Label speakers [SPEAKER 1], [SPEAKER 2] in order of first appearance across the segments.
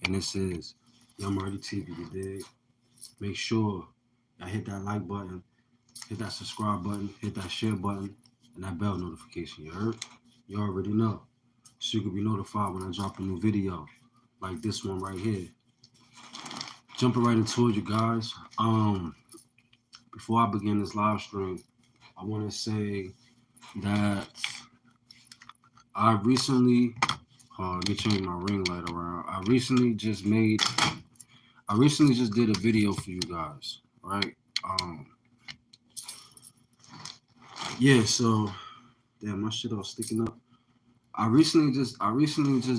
[SPEAKER 1] And this is Young Marty TV, you dig? Make sure y'all hit that like button, hit that subscribe button, hit that share button, and that bell notification, you heard? You already know. So you can be notified when I drop a new video, like this one right here. Jumping right into it, you guys. Before I begin this live stream, I want to say that I recently, let me change my ring light around. I recently just did a video for you guys, right? Um, yeah, so damn, my shit all sticking up. I recently just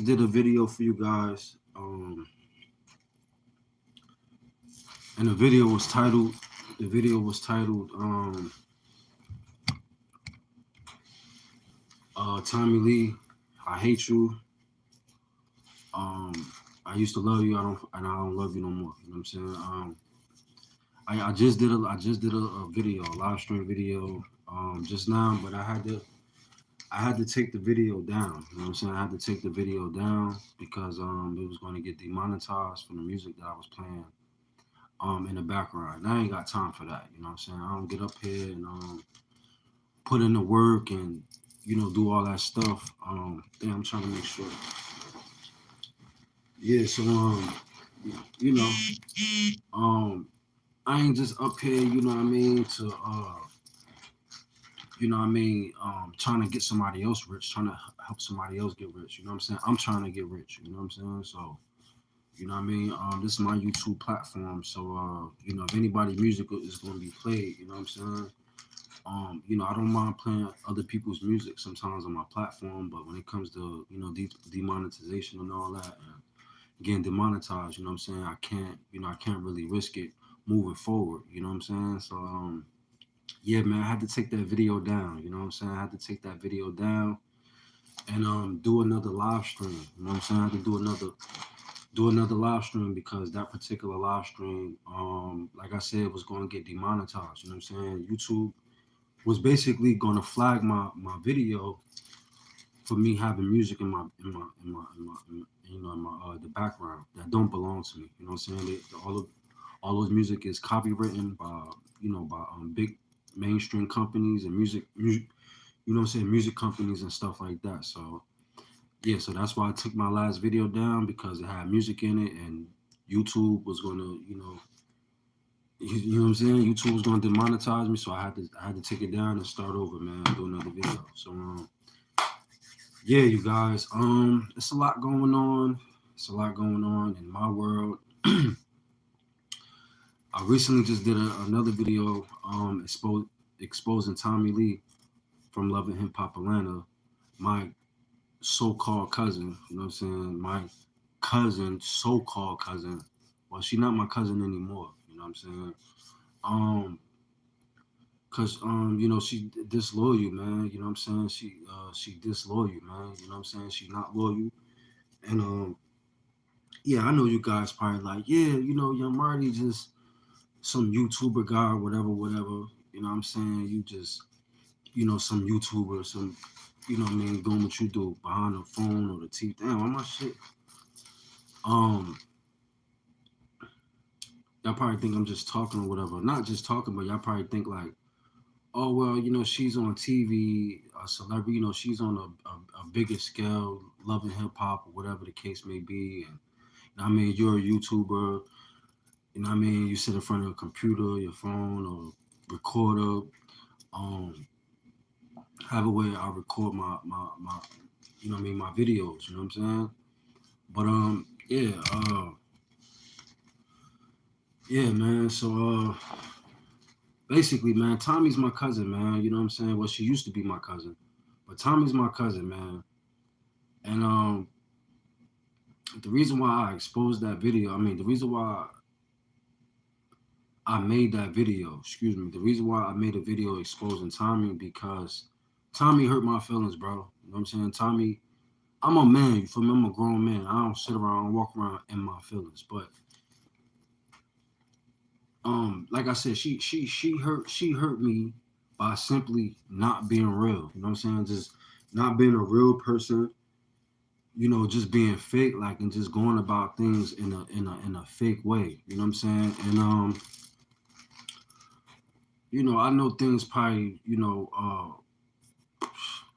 [SPEAKER 1] did a video for you guys. And the video was titled, Tommie Lee, I hate you. Um, I used to love you, I don't love you no more. You know what I'm saying? I just did a video, a live stream video, just now, but I had to take the video down. You know what I'm saying? I had to take the video down because it was going to get demonetized from the music that I was playing in the background. And I ain't got time for that. You know what I'm saying? I don't get up here and put in the work and do all that stuff. I'm trying to make sure. Yeah, so you know, I ain't just up here, you know what I mean, to trying to get somebody else rich, trying to help somebody else get rich. You know what I'm saying? I'm trying to get rich. You know what I'm saying? So, you know what I mean? This is my YouTube platform. So, if anybody music is going to be played, you know what I'm saying? I don't mind playing other people's music sometimes on my platform, but when it comes to, demonetization and all that, and getting demonetized, you know what I'm saying? I can't really risk it moving forward. You know what I'm saying? So, yeah, man, I had to take that video down. You know what I'm saying? I had to take that video down and do another live stream. You know what I'm saying? I had to do another live stream because that particular live stream, like I said, was going to get demonetized. You know what I'm saying? YouTube was basically going to flag my video for me having music in the background that don't belong to me. You know what I'm saying? All those music is copywritten by big mainstream companies and music, you know what I'm saying, music companies and stuff like that. So yeah, so that's why I took my last video down because it had music in it and YouTube was gonna, you know what I'm saying? YouTube was gonna demonetize me, so I had to take it down and start over, man, and do another video. So yeah, you guys, it's a lot going on. It's a lot going on in my world. I recently just did another video exposing Tommie Lee from Love and Hip Hop Atlanta, my so-called cousin. You know what I'm saying? My cousin, so-called cousin. Well, she's not my cousin anymore. You know what I'm saying? Cause she disloyal, man. You know what I'm saying? She disloyal, man. You know what I'm saying? She not loyal. And yeah, I know you guys probably like, yeah, Young Marty just some YouTuber guy or whatever, whatever. You know what I'm saying? You just, some YouTuber, some, doing what you do behind the phone or the TV. Damn, why my shit? Um, y'all probably think I'm just talking or whatever. Not just talking, but y'all probably think like, oh well, she's on TV, a celebrity. She's on a bigger scale, loving hip hop or whatever the case may be. And you're a YouTuber. You know what I mean? You sit in front of a computer, your phone, or recorder. Um, have a way I record my my videos. You know what I'm saying? But yeah, man. So basically, man, Tommie's my cousin, man. You know what I'm saying? Well, she used to be my cousin, but Tommie's my cousin, man. And the reason why I exposed that video, the reason why I made that video, excuse me, the reason why I made a video exposing Tommie because Tommie hurt my feelings, bro. You know what I'm saying? Tommie, I'm a man, you feel me? I'm a grown man. I don't sit around and walk around in my feelings. But like I said, she hurt me by simply not being real. You know what I'm saying? Just not being a real person. just being fake, like, and just going about things in a fake way. You know what I'm saying? And I know things probably,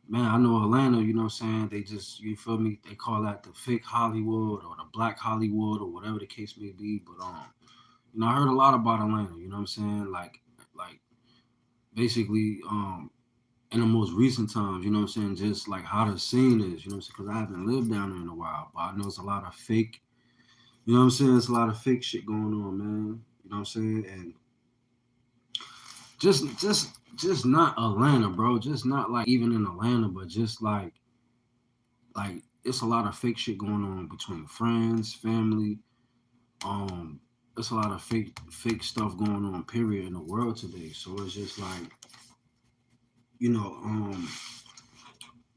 [SPEAKER 1] man, I know Atlanta, you know what I'm saying? They just, you feel me? They call that the fake Hollywood or the black Hollywood or whatever the case may be. But I heard a lot about Atlanta, you know what I'm saying? Like basically, in the most recent times, you know what I'm saying, just like how the scene is, you know what I'm saying? Because I haven't lived down there in a while, but I know it's a lot of fake, you know what I'm saying? It's a lot of fake shit going on, man. You know what I'm saying? And just not Atlanta, bro. Just not like even in Atlanta, but just like it's a lot of fake shit going on between friends, family. Um, it's a lot of fake stuff going on, period, in the world today. So it's just like, you know, um,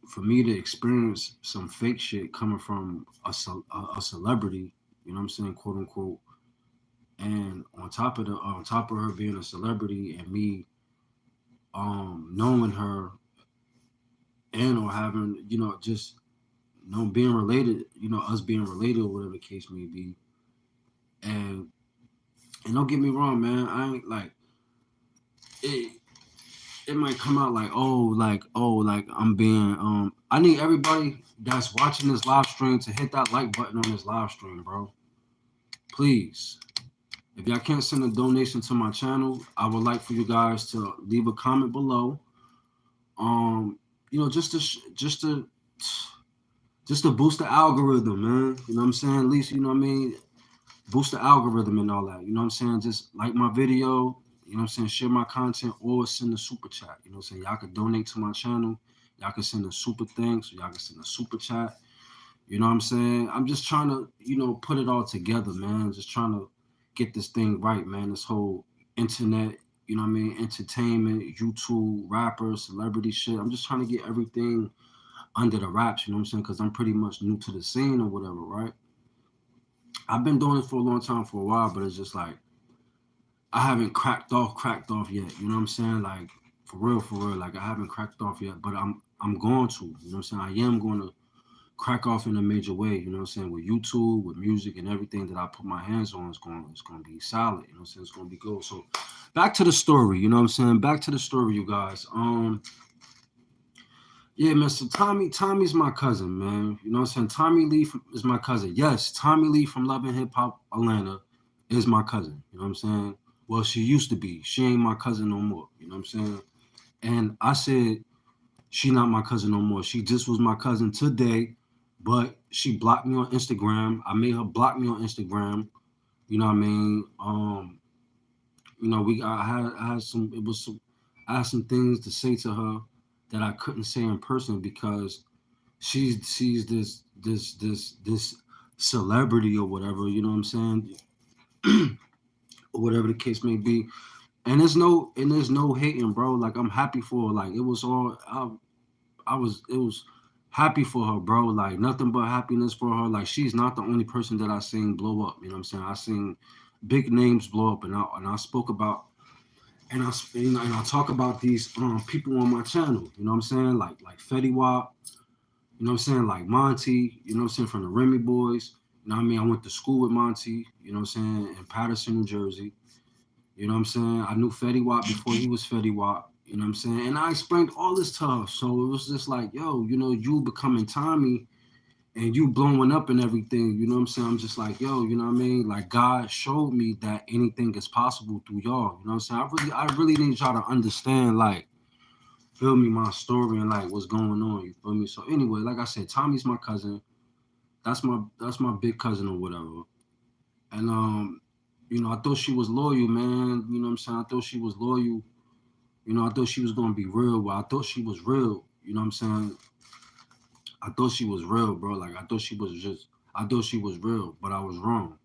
[SPEAKER 1] for me to experience some fake shit coming from a celebrity, you know what I'm saying, quote unquote, and on top of her being a celebrity and me knowing her and or having, just being related, us being related or whatever the case may be. And don't get me wrong, man, I ain't like it. It might come out like I'm being I need everybody that's watching this live stream to hit that like button on this live stream, bro. Please. If y'all can't send a donation to my channel, I would like for you guys to leave a comment below. Just to boost the algorithm, man. You know what I'm saying? At least, you know what I mean? Boost the algorithm and all that. You know what I'm saying? Just like my video, you know what I'm saying? Share my content or send a super chat. You know what I'm saying? Y'all can donate to my channel. Y'all can send a super thanks. Y'all can send a super chat. You know what I'm saying? I'm just trying to, put it all together, man. Just trying to get this thing right, man. This whole internet, you know what I mean? Entertainment, YouTube, rappers, celebrity shit. I'm just trying to get everything under the wraps, you know what I'm saying? Because I'm pretty much new to the scene or whatever, right? I've been doing it for a long time, for a while, but it's just like I haven't cracked off yet. You know what I'm saying? Like for real. Like I haven't cracked off yet, but I'm going to. You know what I'm saying? I am going to crack off in a major way. You know what I'm saying? With YouTube, with music, and everything that I put my hands on is going to be solid. You know what I'm saying? It's going to be good. So back to the story. You know what I'm saying? Back to the story, you guys. Yeah, man. So Tommie's my cousin, man. You know what I'm saying? Tommie Lee is my cousin. Yes, Tommie Lee from Loving Hip Hop Atlanta is my cousin. You know what I'm saying? Well, she used to be. She ain't my cousin no more. You know what I'm saying? And I said she not my cousin no more. She just was my cousin today, but she blocked me on Instagram. I made her block me on Instagram. You know what I mean? I had some. It was some. I had some things to say to her that I couldn't say in person because she's this celebrity or whatever, you know what I'm saying? Or whatever the case may be. And there's no hating, bro. Like I'm happy for her. Like it was happy for her, bro. Like nothing but happiness for her. Like she's not the only person that I seen blow up. You know what I'm saying? I seen big names blow up, and I spoke about and I talk about these people on my channel. You know what I'm saying? Like Fetty Wap. You know what I'm saying? Like Monty, you know what I'm saying, from the Remy Boys. You know what I mean? I went to school with Monty, you know what I'm saying, in Patterson, New Jersey. You know what I'm saying? I knew Fetty Wap before he was Fetty Wap. You know what I'm saying? And I explained all this to her. So it was just like, yo, you becoming Tommie and you blowing up and everything. You know what I'm saying? I'm just like, yo, you know what I mean? Like God showed me that anything is possible through y'all. You know what I'm saying? I really need y'all to understand, like, feel me, my story and like what's going on. You feel me? So anyway, like I said, Tommie's my cousin. That's my big cousin or whatever. And I thought she was loyal, man. You know what I'm saying? I thought she was loyal. I thought she was gonna be real. Well, I thought she was real. You know what I'm saying? I thought she was real, bro. Like I thought she was real, but I was wrong.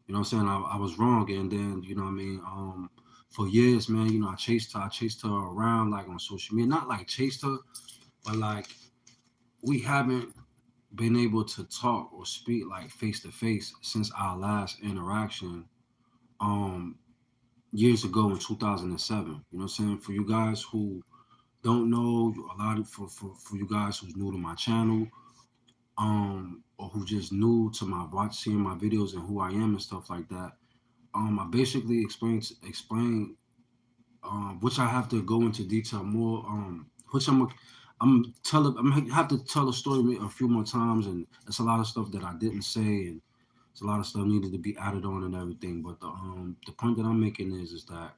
[SPEAKER 1] You know what I'm saying? I was wrong, and then you know what I mean. For years, man, I chased her around like on social media. Not like chased her, but like we haven't been able to talk or speak like face to face since our last interaction um years ago in 2007. You know what I'm saying? For you guys who don't know, a lot of for you guys who's new to my channel, or who just new to my seeing my videos and who I am and stuff like that. I basically explain which I have to go into detail more. Which I'm have to tell a story a few more times, and it's a lot of stuff that I didn't say, and it's a lot of stuff needed to be added on and everything. But the point that I'm making is that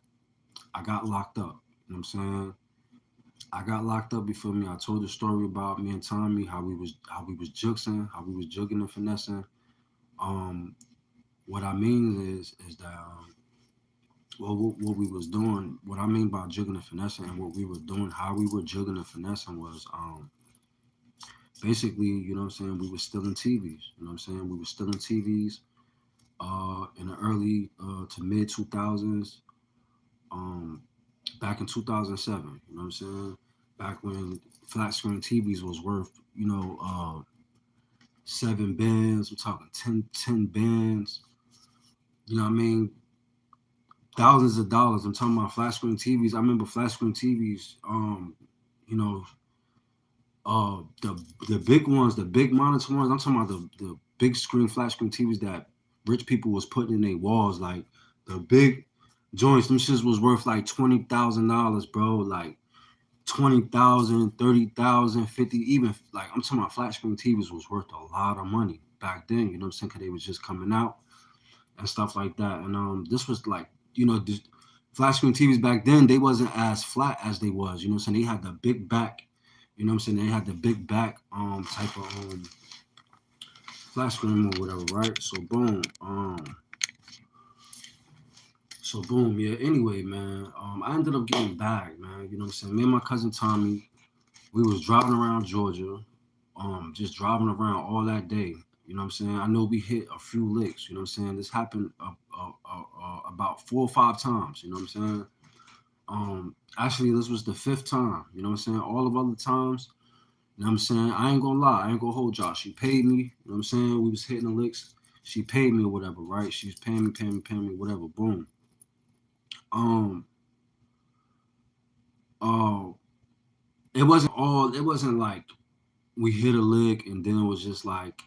[SPEAKER 1] I got locked up. You know what I'm saying? I got locked up. Before me, I told the story about me and Tommie, how we was juxing, how we was jugging and finessing. Um, what I mean is that well, what we was doing, what I mean by jugging and finessing, and what we were doing, how we were jugging and finessing was basically, you know what I'm saying, we were stealing TVs. You know what I'm saying? We were stealing TVs in the early to mid 2000s. Um, back in 2007. You know what I'm saying? Back when flat screen TVs was worth, 7 bands. I'm talking ten bands. You know what I mean? Thousands of dollars. I'm talking about flat screen TVs. I remember flat screen TVs. You know, the big ones, the big monitor ones. I'm talking about the big screen flat screen TVs that rich people was putting in their walls. Like the big joints. Them shits was worth like $20,000, bro. Like 20,000, 30,000, 50, even like I'm talking about flat screen TVs was worth a lot of money back then, you know what I'm saying? Cause they was just coming out and stuff like that. And this was like, this flat screen TVs back then, they wasn't as flat as they was, you know what I'm saying? They had the big back, you know what I'm saying? They had the big back type of flat screen or whatever, right? So boom, yeah. Anyway, man, I ended up getting bagged, man. You know what I'm saying? Me and my cousin Tommie, we was driving around Georgia, just driving around all that day. You know what I'm saying? I know we hit a few licks. You know what I'm saying? This happened about 4 or 5 times. You know what I'm saying? Actually, this was the fifth time. You know what I'm saying? All of other times. You know what I'm saying? I ain't gonna lie. I ain't gonna hold y'all. She paid me. You know what I'm saying? We was hitting the licks. She paid me or whatever, right? She was paying me, whatever. Boom. Um. Uh. It wasn't all. It wasn't like we hit a lick and then it was just like,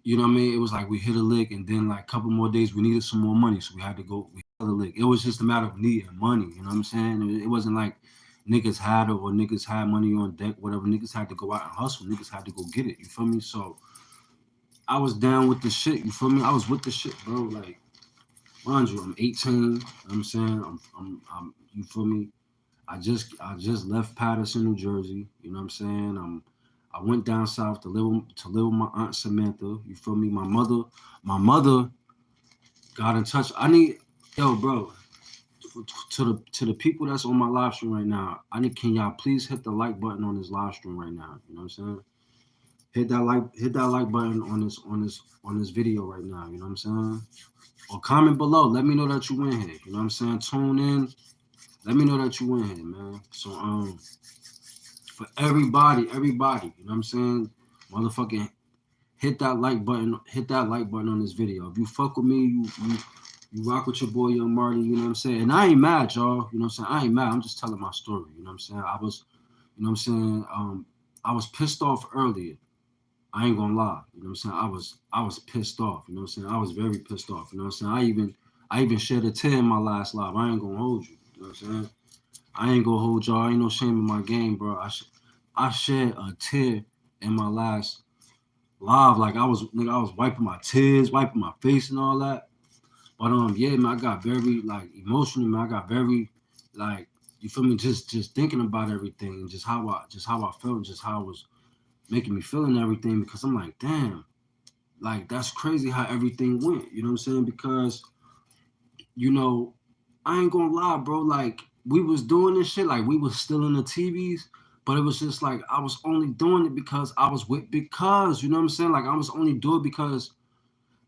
[SPEAKER 1] you know what I mean? It was like we hit a lick and then like a couple more days we needed some more money, so we had to go. We hit a lick. It was just a matter of needing money. You know what I'm saying? It wasn't like niggas had it or niggas had money on deck. Whatever, niggas had to go out and hustle. Niggas had to go get it. You feel me? So I was down with the shit. You feel me? I was with the shit, bro. Like, mind you, I'm 18. You know what I'm saying? I'm. You feel me? I just left Patterson, New Jersey. You know what I'm saying? I went down south to live with my aunt Samantha. You feel me? My mother got in touch. I need, yo, bro, to the people that's on my live stream right now. Can y'all please hit the like button on this live stream right now? You know what I'm saying? Hit that like button on this video right now. You know what I'm saying? Or comment below. Let me know that you in here. You know what I'm saying? Tune in. Let me know that you in here, man. So for everybody, you know what I'm saying? Motherfucking hit that like button on this video. If you fuck with me, you rock with your boy Young Marty, you know what I'm saying? And I ain't mad, y'all. You know what I'm saying? I ain't mad. I'm just telling my story. You know what I'm saying? You know what I'm saying? I was pissed off earlier. I ain't gonna lie. You know what I'm saying? I was pissed off. You know what I'm saying? I was very pissed off. You know what I'm saying? I even shed a tear in my last live. I ain't gonna hold you. You know what I'm saying? I ain't gonna hold y'all. Ain't no shame in my game, bro. I shed a tear in my last live. Like I was wiping my tears, wiping my face and all that. But yeah, man, I got very like emotional, man. I got very like, you feel me? Just thinking about everything and just how I felt, just how it was making me feel and everything. Because I'm like, damn, like that's crazy how everything went. You know what I'm saying? Because you know, I ain't gonna lie, bro. Like we was doing this shit, like we was still in the TVs, but it was just like I was only doing it because I was because you know what I'm saying. Like I was only doing it because,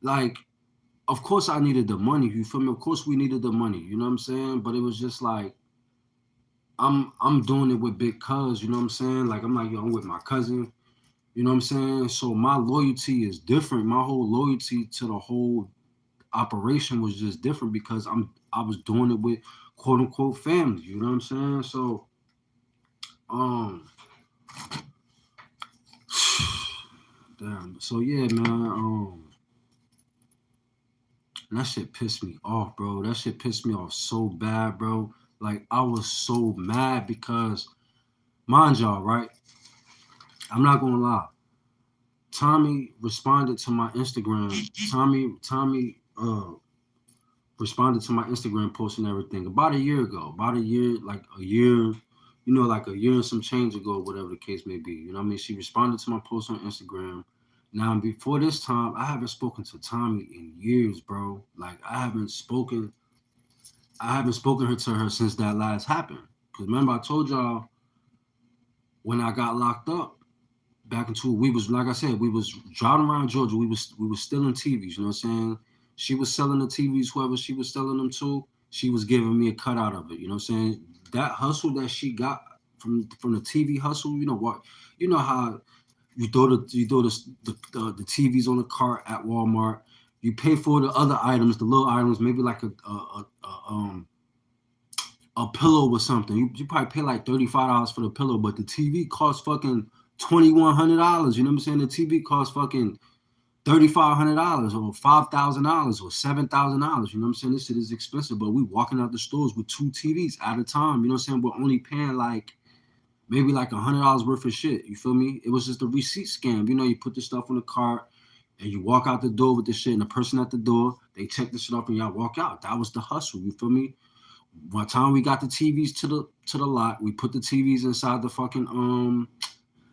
[SPEAKER 1] like, of course I needed the money. You feel me? Of course we needed the money. You know what I'm saying? But it was just like I'm doing it with big cuz. You know what I'm saying? Like I'm like, yo, I'm with my cousin. You know what I'm saying? So my loyalty is different. My whole loyalty to the whole operation was just different because I was doing it with quote unquote family. You know what I'm saying? So um Damn. So yeah, man. And that shit pissed me off, bro. That shit pissed me off so bad, bro. Like I was so mad because, mind y'all, right? I'm not gonna lie. Tommie responded to my Instagram. Tommie responded to my Instagram post and everything about a year ago. About a year, like a year, like a year and some change ago, whatever the case may be. You know what I mean? She responded to my post on Instagram. Now before this time, I haven't spoken to Tommie in years, bro. Like I haven't spoken to her since that last happened. Cause remember I told y'all when I got locked up back into we was like I said, we was driving around Georgia. We was stealing TVs. You know what I'm saying? She was selling the TVs. Whoever she was selling them to, she was giving me a cut out of it. You know what I'm saying? That hustle that she got from the TV hustle. You know what? You know how you throw the TVs on the cart at Walmart. You pay for the other items, the little items, maybe like a pillow or something. You probably pay like $35 for the pillow, but the TV costs fucking $2,100. You know what I'm saying? The TV costs fucking $3,500 or $5,000 or $7,000. You know what I'm saying? This shit is expensive, but we walking out the stores with two TVs at a time. You know what I'm saying? We're only paying like maybe like $100 worth of shit. You feel me? It was just a receipt scam. You put the stuff in the cart and you walk out the door with the shit, and the person at the door, they check the shit off and y'all walk out. That was the hustle. You feel me? By the time we got the TVs to the lot, we put the TVs inside the fucking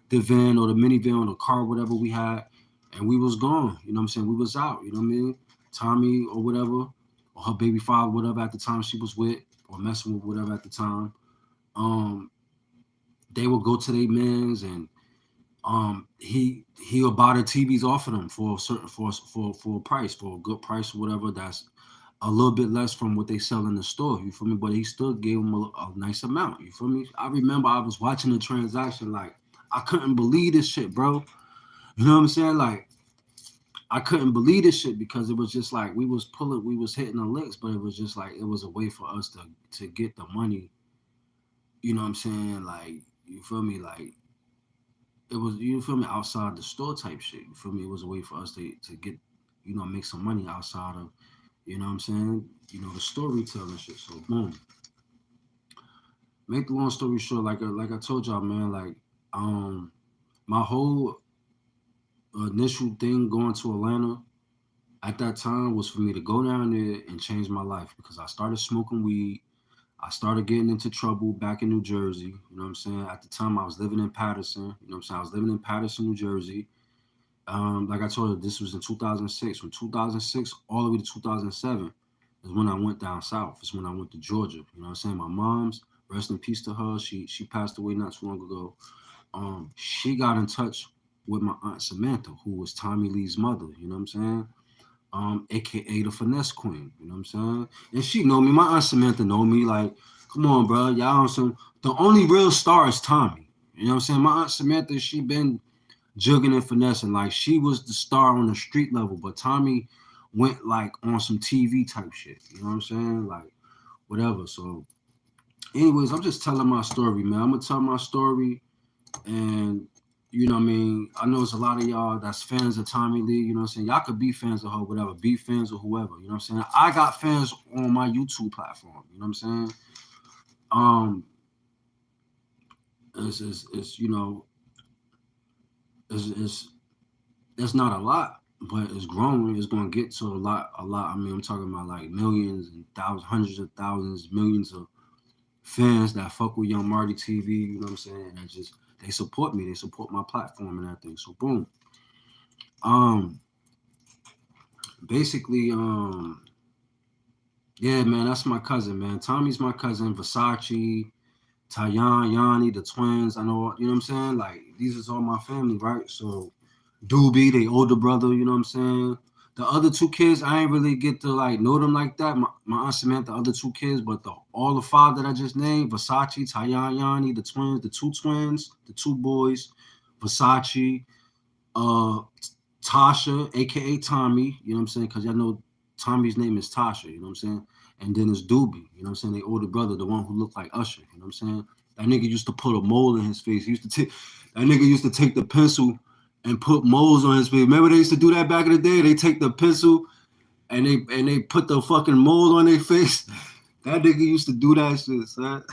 [SPEAKER 1] the van or the minivan or the car, whatever we had, and we was gone. You know what I'm saying? We was out. You know what I mean? Tommie or whatever, or her baby father, whatever at the time she was with, or messing with whatever at the time. Um, they would go to their mans and he would buy the TVs off of them for a certain for a price, for a good price or whatever. That's a little bit less from what they sell in the store. You feel me? But he still gave them a nice amount. You feel me? I remember I was watching the transaction like I couldn't believe this shit, bro. You know what I'm saying? Like I couldn't believe this shit because it was just like we was hitting the licks, but it was just like it was a way for us to get the money. You know what I'm saying? Like you feel me? Like it was you feel me outside the store type shit. You feel me? It was a way for us to get make some money outside of what I'm saying, the storytelling shit. So boom. Make the long story short, like I told y'all, man, like my whole initial thing going to Atlanta at that time was for me to go down there and change my life because I started smoking weed. I started getting into trouble back in New Jersey. You know what I'm saying? At the time, I was living in Patterson. You know what I'm saying? I was living in Patterson, New Jersey. Like I told you, this was in 2006. From 2006 all the way to 2007 is when I went down south. It's when I went to Georgia. You know what I'm saying? My mom's, rest in peace to her. She passed away not too long ago. She got in touch with my aunt Samantha, who was Tommy Lee's mother. You know what I'm saying? AKA the finesse queen. You know what I'm saying? And she know me. My aunt Samantha know me. Like, come on, bro. Y'all on some. The only real star is Tommy. You know what I'm saying? My aunt Samantha, she been jugging and finessing. Like, she was the star on the street level, but Tommy went like on some TV type shit. You know what I'm saying? Like, whatever. So, anyways, I'm just telling my story, man. I'm gonna tell my story, and you know what I mean? I know there's a lot of y'all that's fans of Tommy Lee, you know what I'm saying? Y'all could be fans of her, whatever, be fans of whoever, you know what I'm saying? I got fans on my YouTube platform, you know what I'm saying? Um, it's it's it's not a lot, but it's growing. It's gonna get to a lot. I mean, I'm talking about like millions and thousands, hundreds of thousands, millions of fans that fuck with Young Marty TV, you know what I'm saying? And just they support me, they support my platform and everything. So boom. Um basically, yeah, man, that's my cousin, man. Tommie's my cousin, Versace, Tayan, Yanni, the twins. I know, you know what I'm saying? Like, these is all my family, right? So, Doobie, they older brother, you know what I'm saying? The other two kids, I ain't really get to like know them like that. My aunt Samantha, the other two kids, but all the five that I just named, Versace, Tayan, Yanni, the twins, the two twins, the two boys, Versace, uh, Tasha, aka Tommie, you know what I'm saying? Because y'all know Tommie's name is Tasha, you know what I'm saying? And then it's Doobie, you know what I'm saying? The older brother, the one who looked like Usher, you know what I'm saying? That nigga used to put a mole in his face. He used to take that nigga used to take the pencil and put moles on his face. Remember they used to do that back in the day? They take the pencil and they put the fucking mold on their face. That nigga used to do that shit, son.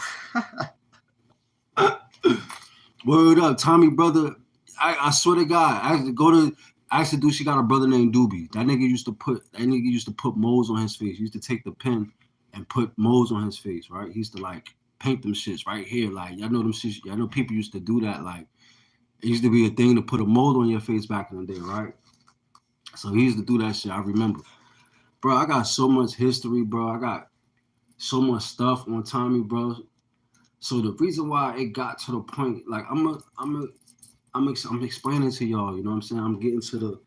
[SPEAKER 1] Word up, Tommie brother. I swear to God, I used to do. She got a brother named Doobie. That nigga used to put moles on his face. He used to take the pen and put moles on his face, right? He used to like paint them shits right here. Like y'all know them shits. Y'all know people used to do that. Like it used to be a thing to put a mold on your face back in the day, right? So he used to do that shit. I remember, bro. I got so much history, bro. I got so much stuff on Tommie, bro. So the reason why it got to the point, like I'm explaining to y'all, you know what I'm saying? I'm getting to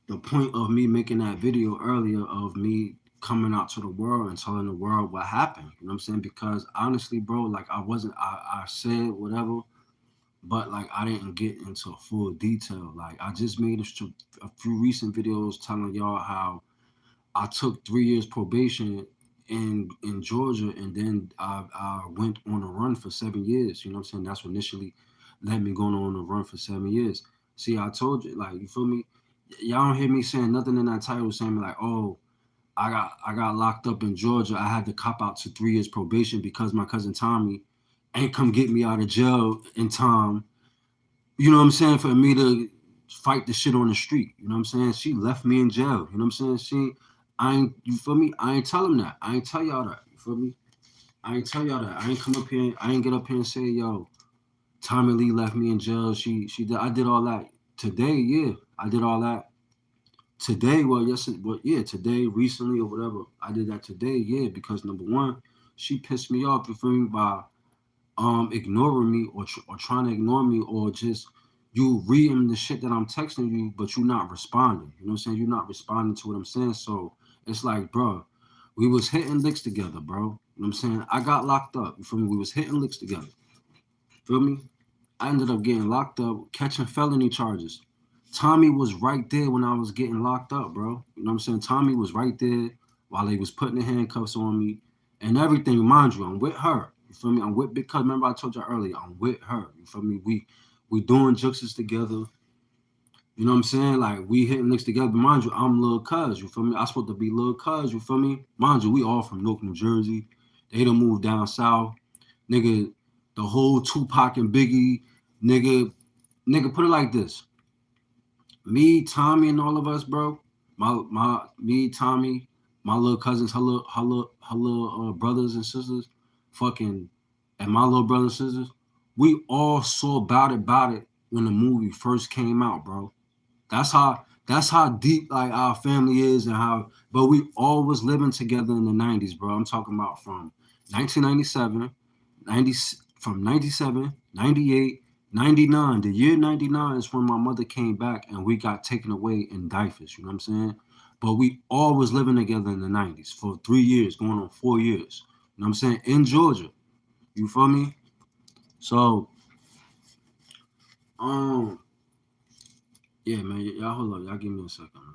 [SPEAKER 1] the point of me making that video earlier of me coming out to the world and telling the world what happened. You know what I'm saying? Because honestly, bro, like I said whatever, but like I didn't get into full detail. Like I just made a few recent videos telling y'all how I took 3 years probation in Georgia, and then I went on a run for 7 years. You know what I'm saying? That's what initially led me going on a run for 7 years. See, I told you, like, you feel me? Y'all don't hear me saying nothing in that title saying like, oh, I got locked up in Georgia. I had to cop out to 3 years probation because my cousin Tommie ain't come get me out of jail in time. You know what I'm saying? For me to fight the shit on the street. You know what I'm saying? She left me in jail. You know what I'm saying? I ain't, you feel me? I ain't tell him that. I ain't tell y'all that. You feel me? I ain't tell y'all that. I ain't come up here. I ain't get up here and say, yo, Tommy Lee left me in jail. She did. I did all that today. Yeah, I did all that today. Well, yes, but yeah, today, recently or whatever. I did that today. Yeah, because number one, she pissed me off. You feel me? By ignoring me or trying to ignore me or just you reading the shit that I'm texting you, but you not responding. You know what I'm saying? You're not responding to what I'm saying. So it's like, bro, we was hitting licks together, bro. You know what I'm saying? I got locked up. You feel me? We was hitting licks together. Feel me? I ended up getting locked up, catching felony charges. Tommie was right there when I was getting locked up, bro. You know what I'm saying? Tommie was right there while they was putting the handcuffs on me and everything. Mind you, I'm with her. You feel me? I'm with because remember I told you earlier, I'm with her. You feel me? We doing juxes together. You know what I'm saying? Like we hitting licks together. But mind you, I'm Lil Cuz. You feel me? I supposed to be Lil Cuz. You feel me? Mind you, we all from Newark, New Jersey. They done moved down south. Nigga, the whole Tupac and Biggie, nigga, put it like this. Me, Tommie, and all of us, bro. Me, Tommie, my little cousins, her little brothers and sisters, fucking, and my little brothers and sisters. We all saw about it when the movie first came out, bro. That's how deep like our family is and how. But we all was living together in the '90s, bro. I'm talking about from 1997 90 from 97, 98, 99. The year 99 is when my mother came back and we got taken away in Dyfus, you know what I'm saying? But we all was living together in the 90s for 3 years, going on 4 years. You know what I'm saying? In Georgia. You feel me? So, um, yeah, man, y'all hold up. Y'all give me a second, man.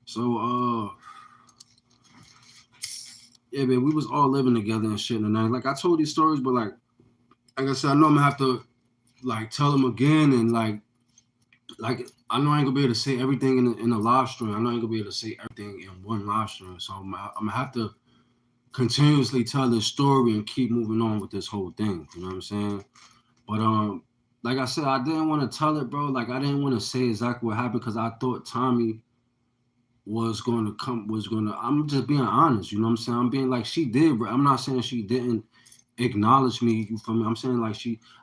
[SPEAKER 1] So, yeah, man, we was all living together and shit in the night. Like I told these stories, but like I said, I know I'm gonna have to like tell them again and like I know I ain't gonna be able to say everything in a live stream. I know I ain't gonna be able to say everything in one live stream. So I'm gonna have to continuously tell this story and keep moving on with this whole thing. You know what I'm saying? But like I said, I didn't want to tell it, bro. Like I didn't want to say exactly what happened because I thought Tommie I'm just being honest, you know what I'm saying? I'm being like she did, bro. I'm not saying she didn't acknowledge me, you feel me? I'm saying like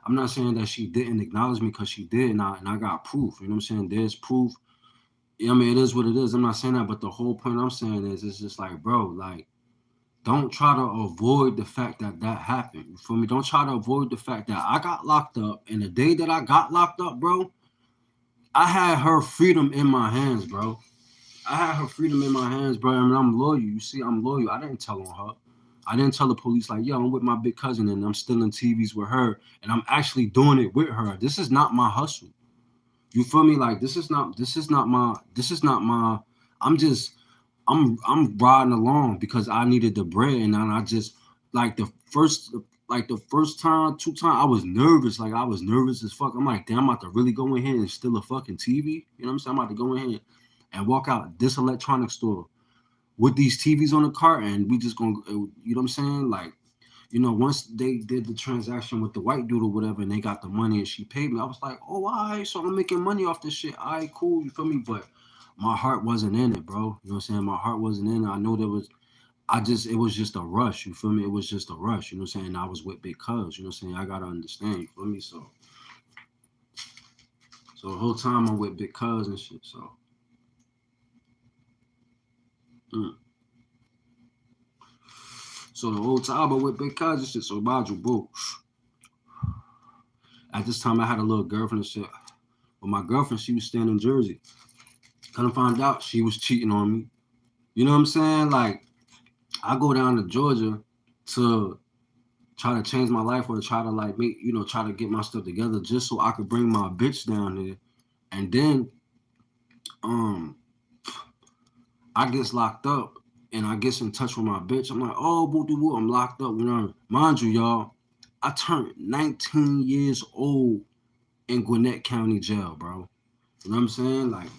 [SPEAKER 1] I'm not saying that she didn't acknowledge me because she did, and I got proof, you know what I'm saying? There's proof. I mean, it is what it is. I'm not saying that, but the whole point I'm saying is it's just like, bro, like, don't try to avoid the fact that that happened. You feel me? Don't try to avoid the fact that I got locked up, and the day that I got locked up, bro, I had her freedom in my hands, bro. I had her freedom in my hands, bro. I mean, I'm loyal. You see, I'm loyal. I didn't tell on her. I didn't tell the police like, yo, I'm with my big cousin and I'm stealing TVs with her, and I'm actually doing it with her. This is not my hustle. You feel me? Like this is not my. I'm just I'm riding along because I needed the bread, and then I just like the first time, two times, I was nervous. Like I was nervous as fuck. I'm like, damn, I'm about to really go in here and steal a fucking TV. You know what I'm saying? I'm about to go in here and walk out this electronics store with these TVs on the cart, and we just gonna, you know what I'm saying? Like, once they did the transaction with the white dude or whatever, and they got the money and she paid me, I was like, oh, all right, so I'm making money off this shit. All right, cool, you feel me? But my heart wasn't in it, bro. You know what I'm saying? My heart wasn't in it. I know it was just a rush, you feel me? It was just a rush, you know what I'm saying? I was with big cuz, you know what I'm saying? I gotta understand, you feel me? So the whole time I'm with big cuz and shit, so. Mm. So the whole time I'm with big cuz and shit, so mind you, bro. At this time, I had a little girlfriend and shit. But my girlfriend, she was staying in Jersey. Kind of found out she was cheating on me. You know what I'm saying? Like, I go down to Georgia to try to change my life or to try to like make, try to get my stuff together just so I could bring my bitch down there. And then um I gets locked up and I gets in touch with my bitch. I'm like, oh boo doo boo, I'm locked up. Mind you, y'all, I turned 19 years old in Gwinnett County Jail, bro. You know what I'm saying? Like,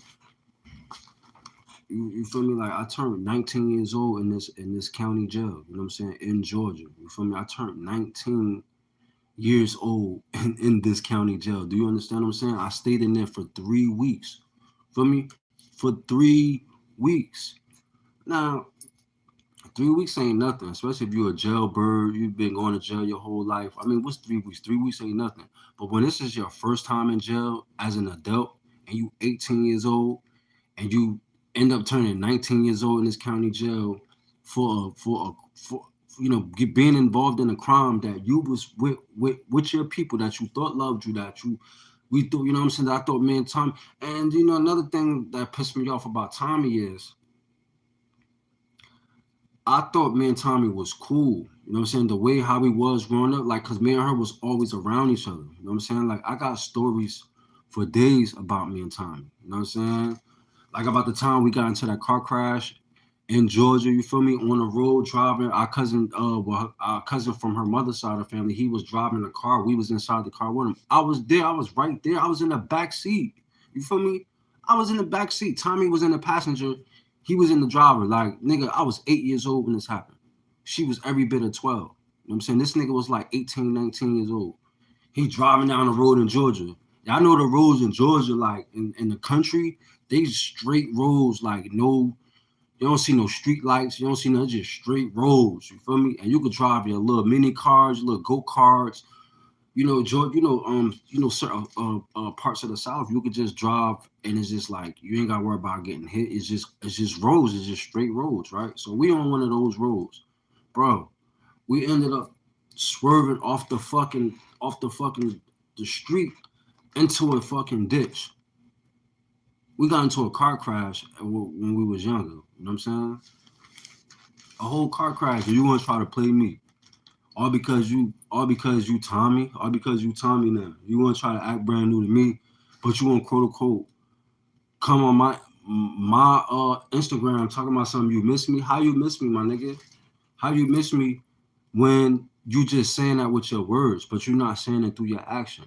[SPEAKER 1] you feel me? Like I turned 19 years old in this county jail. You know what I'm saying? In Georgia. You feel me? I turned 19 years old in this county jail. Do you understand what I'm saying? I stayed in there for 3 weeks. Feel me? For 3 weeks. Now, 3 weeks ain't nothing, especially if you're a jailbird. You've been going to jail your whole life. I mean, what's 3 weeks? 3 weeks ain't nothing. But when this is your first time in jail as an adult and you 18 years old and you end up turning 19 years old in this county jail for being involved in a crime that you was with your people that you thought loved you, that we thought, you know what I'm saying, that I thought me and Tommy. And another thing that pissed me off about Tommy is I thought me and Tommy was cool. You know what I'm saying? The way how we was growing up, like, cause me and her was always around each other. You know what I'm saying? Like, I got stories for days about me and Tommy. You know what I'm saying? Like about the time we got into that car crash in Georgia, you feel me? On the road driving, our cousin from her mother's side of the family, he was driving the car. We was inside the car with him. I was there. I was right there. I was in the back seat. You feel me? I was in the back seat. Tommy was in the passenger. He was in the driver. Like, nigga, I was 8 years old when this happened. She was every bit of 12. You know what I'm saying? This nigga was like 18, 19 years old. He driving down the road in Georgia. Y'all know the roads in Georgia, like in the country, they straight roads, like no, you don't see no street lights, you don't see no, just straight roads. You feel me? And you could drive your little mini cars, little go karts. Georgia, certain parts of the South, you could just drive, and it's just like you ain't gotta worry about getting hit. It's just roads, it's just straight roads, right? So we on one of those roads, bro. We ended up swerving off the fucking the street into a fucking ditch. We got into a car crash when we was younger. You know what I'm saying? A whole car crash, and you want to try to play me, all because you Tommy, all because you Tommy now. You want to try to act brand new to me, but you want quote unquote come on my Instagram talking about something. You miss me? How you miss me, my nigga? How you miss me when you just saying that with your words, but you're not saying it through your action?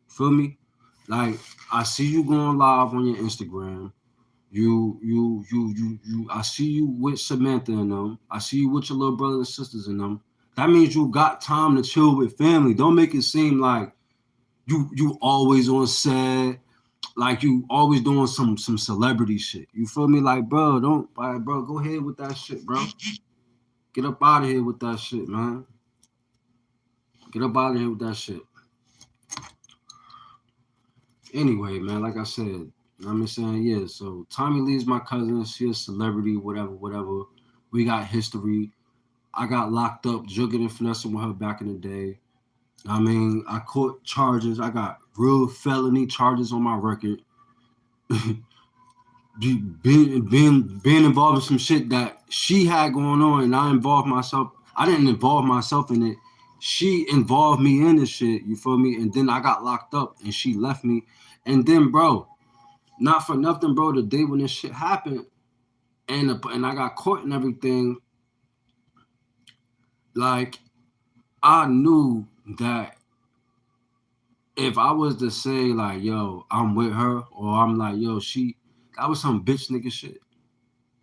[SPEAKER 1] Feel me? Like, I see you going live on your Instagram. I see you with Samantha and them. I see you with your little brothers and sisters and them. That means you got time to chill with family. Don't make it seem like you always on set, like you always doing some celebrity shit. You feel me? Like, bro, bro, go ahead with that shit, bro. Get up out of here with that shit, man. Get up out of here with that shit. Anyway, man, like I said, you know what I'm saying? Yeah, so Tommy Lee's my cousin. She a celebrity, whatever. We got history. I got locked up, jugging and finessing with her back in the day. I mean, I caught charges. I got real felony charges on my record. being involved in some shit that she had going on, and I involved myself. I didn't involve myself in it. She involved me in this shit. You feel me? And then I got locked up, and she left me. And then, bro, not for nothing, bro. The day when this shit happened, and I got caught and everything. Like I knew that if I was to say like, yo, I'm with her, or I'm like, yo, that was some bitch nigga shit.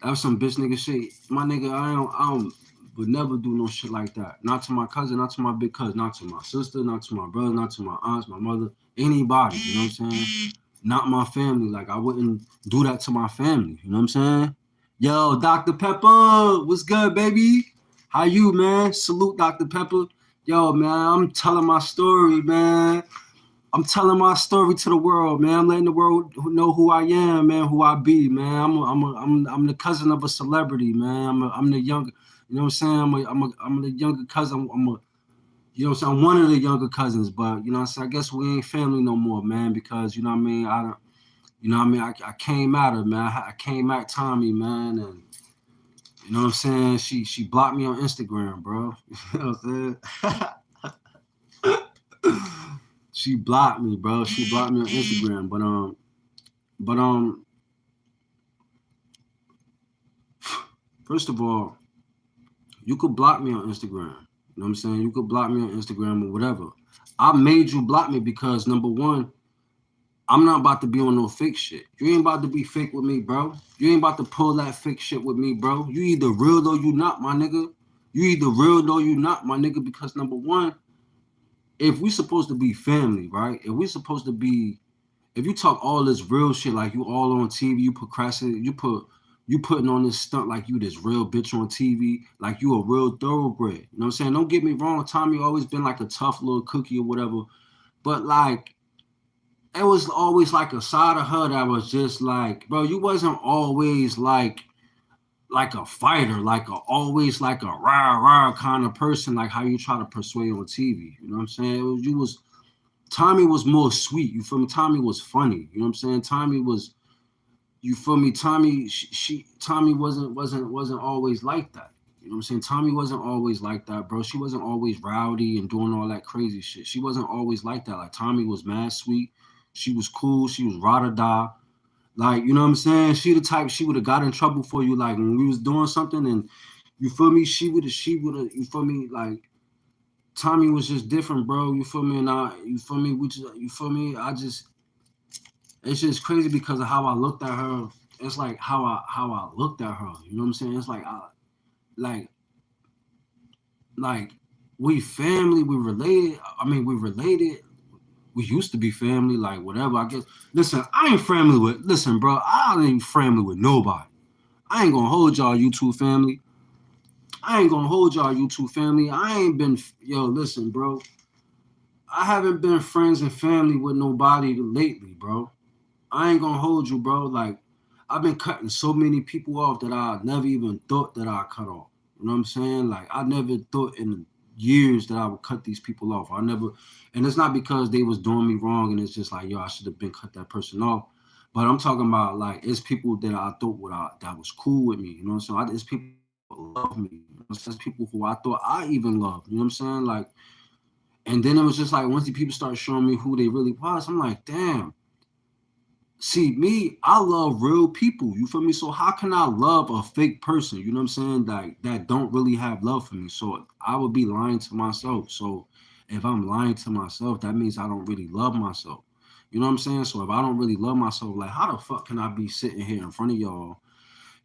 [SPEAKER 1] That was some bitch nigga shit. My nigga, I don't would never do no shit like that. Not to my cousin, not to my big cousin, not to my sister, not to my brother, not to my aunts, my mother, anybody. You know what I'm saying? Not my family. Like I wouldn't do that to my family. You know what I'm saying? Yo, Dr. Pepper, what's good, baby? How you, man? Salute, Dr. Pepper. Yo, man, I'm telling my story, man. I'm telling my story to the world, man. I'm letting the world know who I am, man, who I be, man. I'm the cousin of a celebrity, man. I'm the younger, you know what I'm saying? I'm the younger cousin. You know what I'm saying? I'm one of the younger cousins, but you know what I'm saying? I guess we ain't family no more, man, because you know what I mean. I don't, you know what I mean. I came at her, man. I came at Tommie, man, and you know what I'm saying. She blocked me on Instagram, bro. You know what I'm saying? She blocked me, bro. She blocked me on Instagram, but first of all, you could block me on Instagram. You know what I'm saying? You could block me on Instagram or whatever. I made you block me because number one, I'm not about to be on no fake shit. You ain't about to be fake with me, bro. You ain't about to pull that fake shit with me, bro. You either real or you not, my nigga. You either real or you not, my nigga. Because number one, if we supposed to be family, right? If we supposed to be if you talk all this real shit like you all on TV, you procrastinate, you putting on this stunt like you this real bitch on TV, like you a real thoroughbred. You know what I'm saying? Don't get me wrong, Tommy always been like a tough little cookie or whatever, but like it was always like a side of her that was just like, bro, you wasn't always like a fighter, like a always like a rah rah kind of person, like how you try to persuade on TV. You know what I'm saying? You was Tommy was more sweet. You feel me? Tommy was funny. You know what I'm saying? Tommy was. You feel me? Tommy wasn't always like that. You know what I'm saying? Tommy wasn't always like that, bro. She wasn't always rowdy and doing all that crazy shit. She wasn't always like that. Like Tommy was mad sweet. She was cool. She was ride or die. Like, you know what I'm saying? She the type she would have got in trouble for you. Like when we was doing something and you feel me? She would have, you feel me? Like Tommy was just different, bro. You feel me? And you feel me? You feel me? It's just crazy because of how I looked at her. It's like how I looked at her. You know what I'm saying? It's like like we family, we related. I mean, we related. We used to be family, like whatever. I guess. Listen, I ain't friendly with. Listen, bro, I ain't friendly with nobody. I ain't gonna hold y'all YouTube family. I ain't gonna hold y'all YouTube family. I ain't been. Yo, listen, bro. I haven't been friends and family with nobody lately, bro. I ain't gonna hold you, bro. Like, I've been cutting so many people off that I never even thought that I'd cut off. You know what I'm saying? Like, I never thought in years that I would cut these people off. I never, and it's not because they was doing me wrong and it's just like, yo, I should have been cut that person off. But I'm talking about like, it's people that I thought that was cool with me. You know what I'm saying? It's people who I thought love me. You know what I'm saying? It's people who I thought I even loved. You know what I'm saying? Like, and then it was just like once the people started showing me who they really was, I'm like, damn. See, me, I love real people. You feel me? So how can I love a fake person? You know what I'm saying? That don't really have love for me. So I would be lying to myself. So if I'm lying to myself, that means I don't really love myself. You know what I'm saying? So if I don't really love myself, like how the fuck can I be sitting here in front of y'all,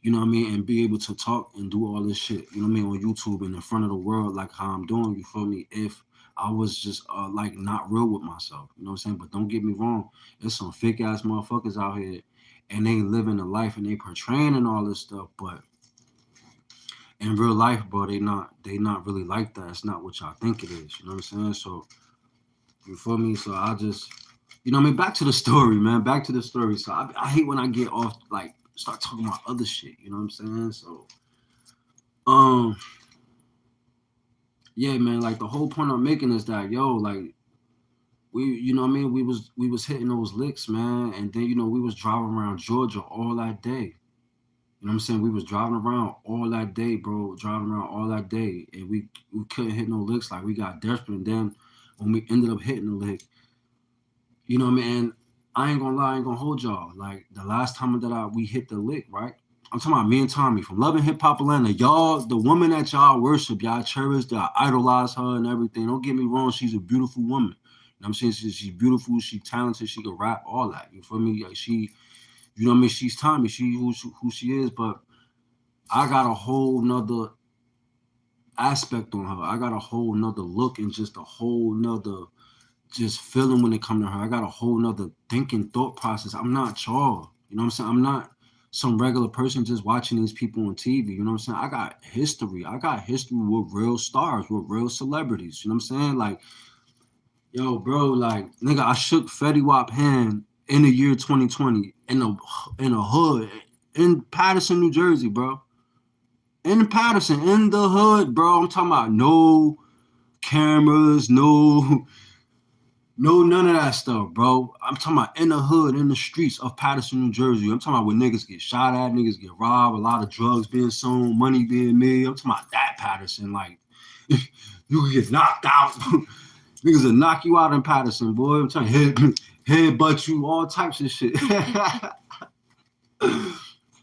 [SPEAKER 1] you know what I mean, and be able to talk and do all this shit, you know what I mean, on YouTube and in front of the world like how I'm doing, you feel me? If I was just like not real with myself, you know what I'm saying? But don't get me wrong, there's some fake ass motherfuckers out here and they living a life and they portraying and all this stuff, but in real life, bro, they not really like that. It's not what y'all think it is, you know what I'm saying? So you feel me? So I just you know what I mean? Back to the story, man. Back to the story. So I hate when I get off like start talking about other shit, you know what I'm saying? So um yeah, man, like the whole point I'm making is that yo, like we you know what I mean, we was hitting those licks, man, and then you know we was driving around Georgia all that day. You know what I'm saying? We was driving around all that day, bro, driving around all that day, and we couldn't hit no licks. Like we got desperate, and then when we ended up hitting the lick, you know what I mean? I ain't gonna lie, I ain't gonna hold y'all. Like the last time that we hit the lick, right? I'm talking about me and Tommie from Love and Hip Hop Atlanta. Y'all, the woman that y'all worship, y'all cherish, y'all idolize her and everything. Don't get me wrong, she's a beautiful woman. You know what I'm saying? She's beautiful, she's talented, she can rap, all that. You feel me? Like you know what I mean? She's Tommie, she who she is, but I got a whole nother aspect on her. I got a whole nother look and just a whole nother just feeling when it come to her. I got a whole nother thinking thought process. I'm not y'all. You know what I'm saying? I'm not some regular person just watching these people on TV. You know what I'm saying? I got history. I got history with real stars, with real celebrities. You know what I'm saying? Like, yo, bro, like, nigga, I shook Fetty Wap hand in the year 2020 in a hood in Patterson, New Jersey, bro. In Patterson, in the hood, bro. I'm talking about no cameras, no, none of that stuff, bro. I'm talking about in the hood, in the streets of Patterson, New Jersey. I'm talking about where niggas get shot at, niggas get robbed, a lot of drugs being sold, money being made. I'm talking about that Patterson. Like, you can get knocked out. Niggas will knock you out in Patterson, boy. I'm telling you, headbutt you, all types of shit.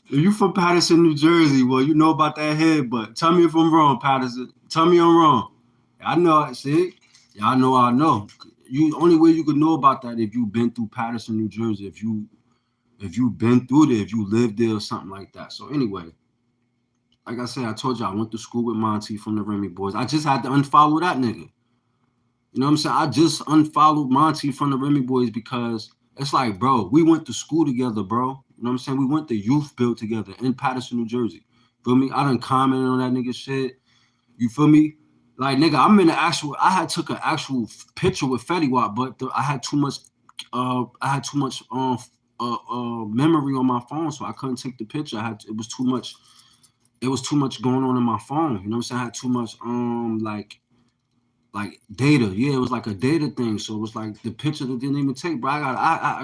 [SPEAKER 1] If you from Patterson, New Jersey, well, you know about that headbutt. Tell me if I'm wrong, Patterson. Tell me I'm wrong. I know it, see? Y'all know I know. You only way you could know about that if you've been through Patterson, New Jersey, if you've been through there, if you lived there or something like that. So anyway, like I said, I told you I went to school with Monty from the Remy Boys. I just had to unfollow that nigga. You know what I'm saying? I just unfollowed Monty from the Remy Boys because it's like, bro, we went to school together, bro. You know what I'm saying? We went to youth build together in Patterson, New Jersey. Feel me? I done commented on that nigga shit. You feel me? Like, nigga, I had took an actual picture with Fetty Wap, but I had too much memory on my phone, so I couldn't take the picture. It was too much going on in my phone. You know what I'm saying? I had too much like data. Yeah, it was like a data thing. So it was like the picture that didn't even take, bro.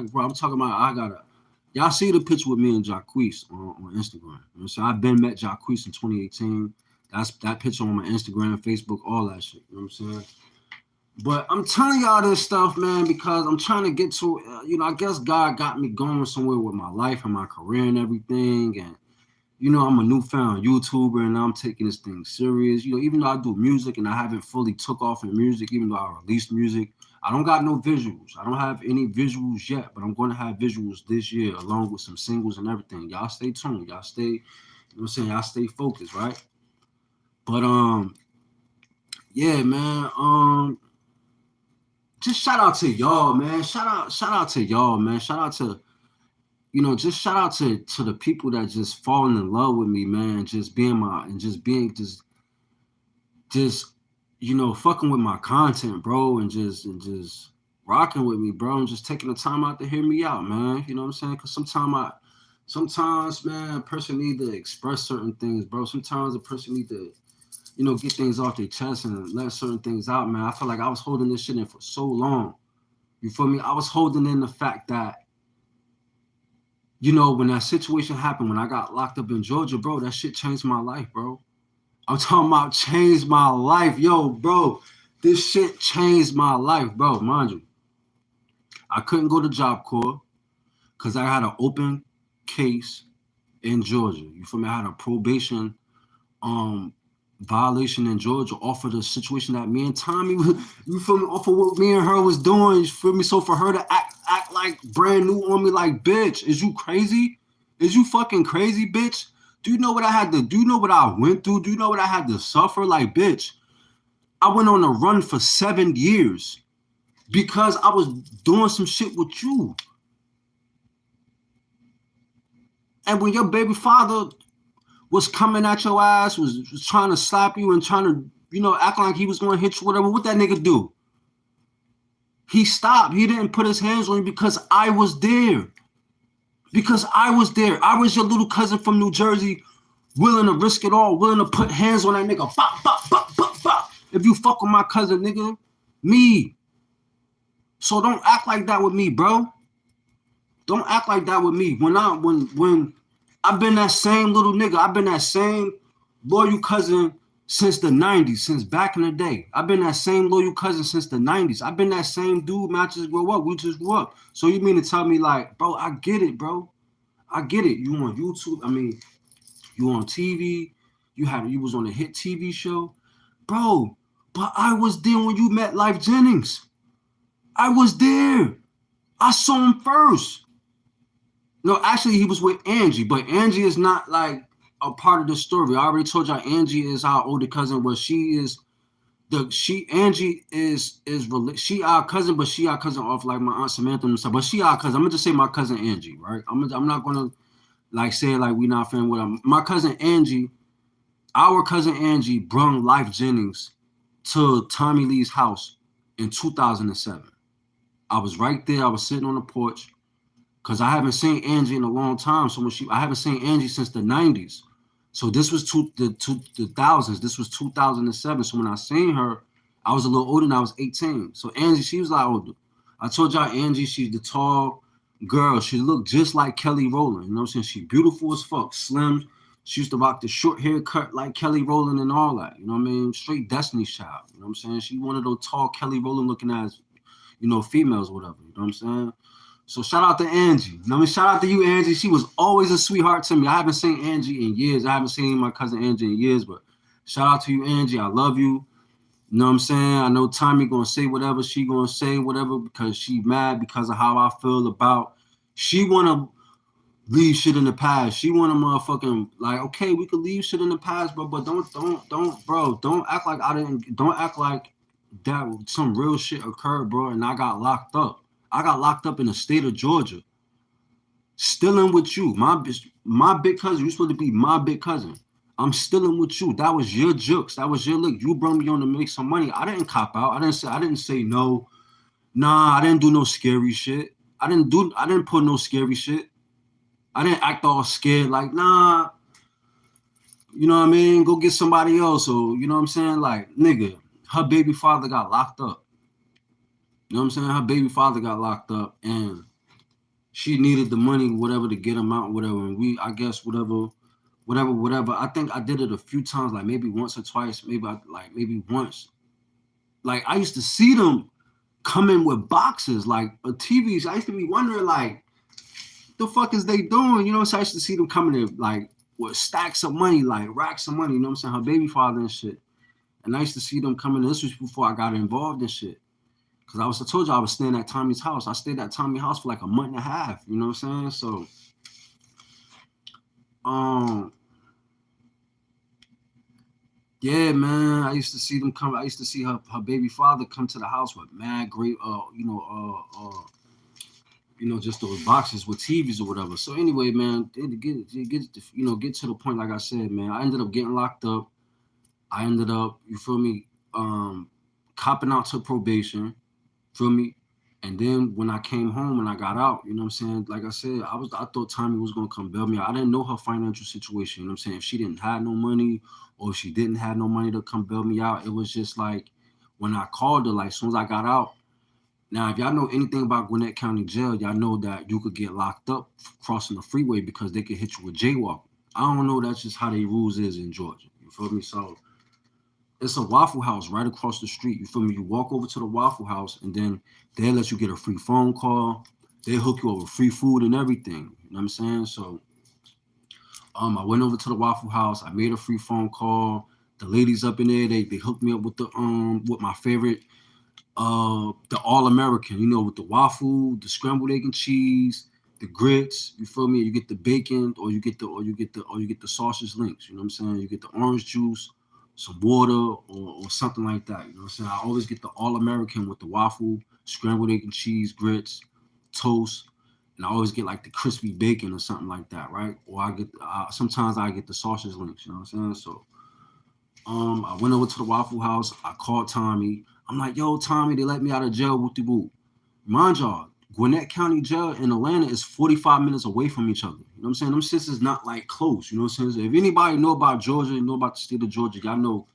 [SPEAKER 1] Bro, I'm talking about y'all see the picture with me and Jacquees on Instagram. You know what I'm saying? I've been met Jacquees in 2018. That's that picture on my Instagram, Facebook, all that shit. You know what I'm saying? But I'm telling y'all this stuff, man, because I'm trying to get to, I guess God got me going somewhere with my life and my career and everything. And, I'm a newfound YouTuber and I'm taking this thing serious. Even though I do music and I haven't fully took off in music, even though I released music, I don't got no visuals. I don't have any visuals yet, but I'm going to have visuals this year along with some singles and everything. Y'all stay tuned. Y'all stay, you know what I'm saying? Y'all stay focused, right? But, yeah, man, just shout out to y'all, man. Shout out to y'all, man. Shout out to, just shout out to the people that just falling in love with me, man. Just being fucking with my content, bro, and just rocking with me, bro, and just taking the time out to hear me out, man. You know what I'm saying? Because sometimes, man, a person need to express certain things, bro. Sometimes a person need to, get things off their chest and let certain things out, man. I feel like I was holding this shit in for so long. You feel me? I was holding in the fact that, when that situation happened, when I got locked up in Georgia, bro, that shit changed my life, bro. I'm talking about changed my life. Yo, bro, this shit changed my life, bro. Mind you, I couldn't go to Job Corps because I had an open case in Georgia. You feel me? I had a probation violation in Georgia off of the situation that me and Tommie, you feel me, off of what me and her was doing, you feel me? So for her to act like brand new on me, like, bitch, is you crazy? Is you fucking crazy, bitch? Do you know what I had to do? You know what I went through? Do you know what I had to suffer? Like, bitch, I went on a run for 7 years because I was doing some shit with you. And when your baby father was coming at your ass, was trying to slap you and trying to, act like he was going to hit you, whatever, what that nigga do? He stopped. He didn't put his hands on you because I was there. Because I was there. I was your little cousin from New Jersey, willing to risk it all, willing to put hands on that nigga. Bop, bop, bop, bop, bop. If you fuck with my cousin, nigga, me. So don't act like that with me, bro. Don't act like that with me. When I've been that same little nigga, I've been that same loyal cousin since the 90s, since back in the day. I've been that same loyal cousin since the 90s. I've been that same dude, man. I just grew up. We just grew up. So you mean to tell me, like, bro, I get it, bro. I get it. You on YouTube? I mean, You on TV, you was on a hit TV show, bro. But I was there when you met Life Jennings. I was there. I saw him first. No, actually, he was with Angie, but Angie is not like a part of the story. I already told y'all Angie is our older cousin, but she is Angie is she our cousin, but she our cousin off like my aunt Samantha and stuff. But she our cousin. I'm gonna just say my cousin Angie, right? I'm not gonna like say like we not friends with her. My cousin Angie, our cousin Angie, brung Life Jennings to Tommie Lee's house in 2007. I was right there. I was sitting on the porch because I haven't seen Angie in a long time. So I haven't seen Angie since the 90s. So this was the thousands. This was 2007. So when I seen her, I was a little older and I was 18. So Angie, she was like older. I told y'all Angie, she's the tall girl. She looked just like Kelly Rowland. You know what I'm saying? She beautiful as fuck, slim. She used to rock the short haircut like Kelly Rowland and all that. You know what I mean? Straight Destiny's Child. You know what I'm saying? She one of those tall Kelly Rowland looking ass, females or whatever. You know what I'm saying? So shout out to Angie. You know what I mean? Shout out to you, Angie. She was always a sweetheart to me. I haven't seen Angie in years. I haven't seen my cousin Angie in years, but shout out to you, Angie. I love you. You know what I'm saying? I know Tommie gonna say whatever she gonna say, whatever, because she mad because of how I feel about. She wanna leave shit in the past. She wanna motherfucking like, okay, we could leave shit in the past, but don't act like I didn't. Don't act like that some real shit occurred, bro, and I got locked up. I got locked up in the state of Georgia. Still in with you. My big cousin. You're supposed to be my big cousin. I'm still in with you. That was your jokes. That was your look. You brought me on to make some money. I didn't cop out. I didn't say no. Nah, I didn't do no scary shit. I didn't put no scary shit. I didn't act all scared like, nah, you know what I mean? Go get somebody else. Or, you know what I'm saying? Like, nigga, her baby father got locked up. You know what I'm saying? Her baby father got locked up and she needed the money, whatever, to get him out, whatever. And I guess, whatever. I think I did it a few times, like maybe once or twice, maybe once. Like, I used to see them come in with boxes, like TVs. I used to be wondering, like, the fuck is they doing? You know, so I used to see them coming in, like, with stacks of money, like racks of money, you know what I'm saying? Her baby father and shit. And I used to see them coming in. This was before I got involved in shit. Because I told you I was staying at Tommie's house. I stayed at Tommie's house for like a month and a half. You know what I'm saying? So, yeah, man. I used to see them come. I used to see her baby father come to the house with mad great, just those boxes with TVs or whatever. So anyway, man, get to the point. Like I said, man, I ended up getting locked up. I ended up, you feel me, copping out to probation. Feel me? And then when I came home and I got out, you know what I'm saying? Like I said, I thought Tommie was gonna come bail me out. I didn't know her financial situation, you know what I'm saying? If she didn't have no money or if she didn't have no money to come bail me out, it was just like when I called her, like as soon as I got out. Now, if y'all know anything about Gwinnett County Jail, y'all know that you could get locked up crossing the freeway because they could hit you with jaywalking. I don't know, that's just how they rules is in Georgia. You feel me? So it's a Waffle House right across the street. You feel me? You walk over to the Waffle House, and then they let you get a free phone call. They hook you up with free food and everything. You know what I'm saying? So, I went over to the Waffle House. I made a free phone call. The ladies up in there, they hooked me up with with my favorite, the All American. You know, with the waffle, the scrambled egg and cheese, the grits. You feel me? You get the bacon, or you get the sausage links. You know what I'm saying? You get the orange juice, some water, or something like that. You know what I'm saying? I always get the All-American with the waffle, scrambled egg and cheese, grits, toast, and I always get like the crispy bacon or something like that, right? Or sometimes I get the sausage links, you know what I'm saying? So I went over to the Waffle House. I called Tommie. I'm like, yo, Tommie, they let me out of jail, whoop-de-whoop. Mind y'all, Gwinnett County Jail in Atlanta is 45 minutes away from each other. You know what I'm saying? Them shits is not like close. You know what I'm saying? So if anybody know about Georgia, know about the state of Georgia, y'all know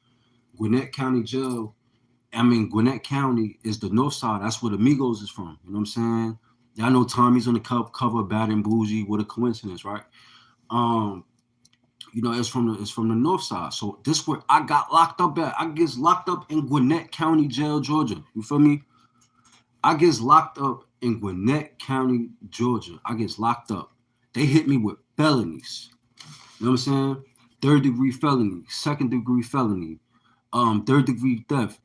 [SPEAKER 1] Gwinnett County Jail. Gwinnett County is the north side. That's where the Migos is from. You know what I'm saying? Y'all know Tommie's on the cover of Bad and Bougie. What a coincidence, right? It's from the north side. So this where I got locked up at. I gets locked up in Gwinnett County Jail, Georgia. You feel me? I gets locked up in Gwinnett County, Georgia. I gets locked up. They hit me with felonies. You know what I'm saying? third degree felony, second degree felony, third degree theft,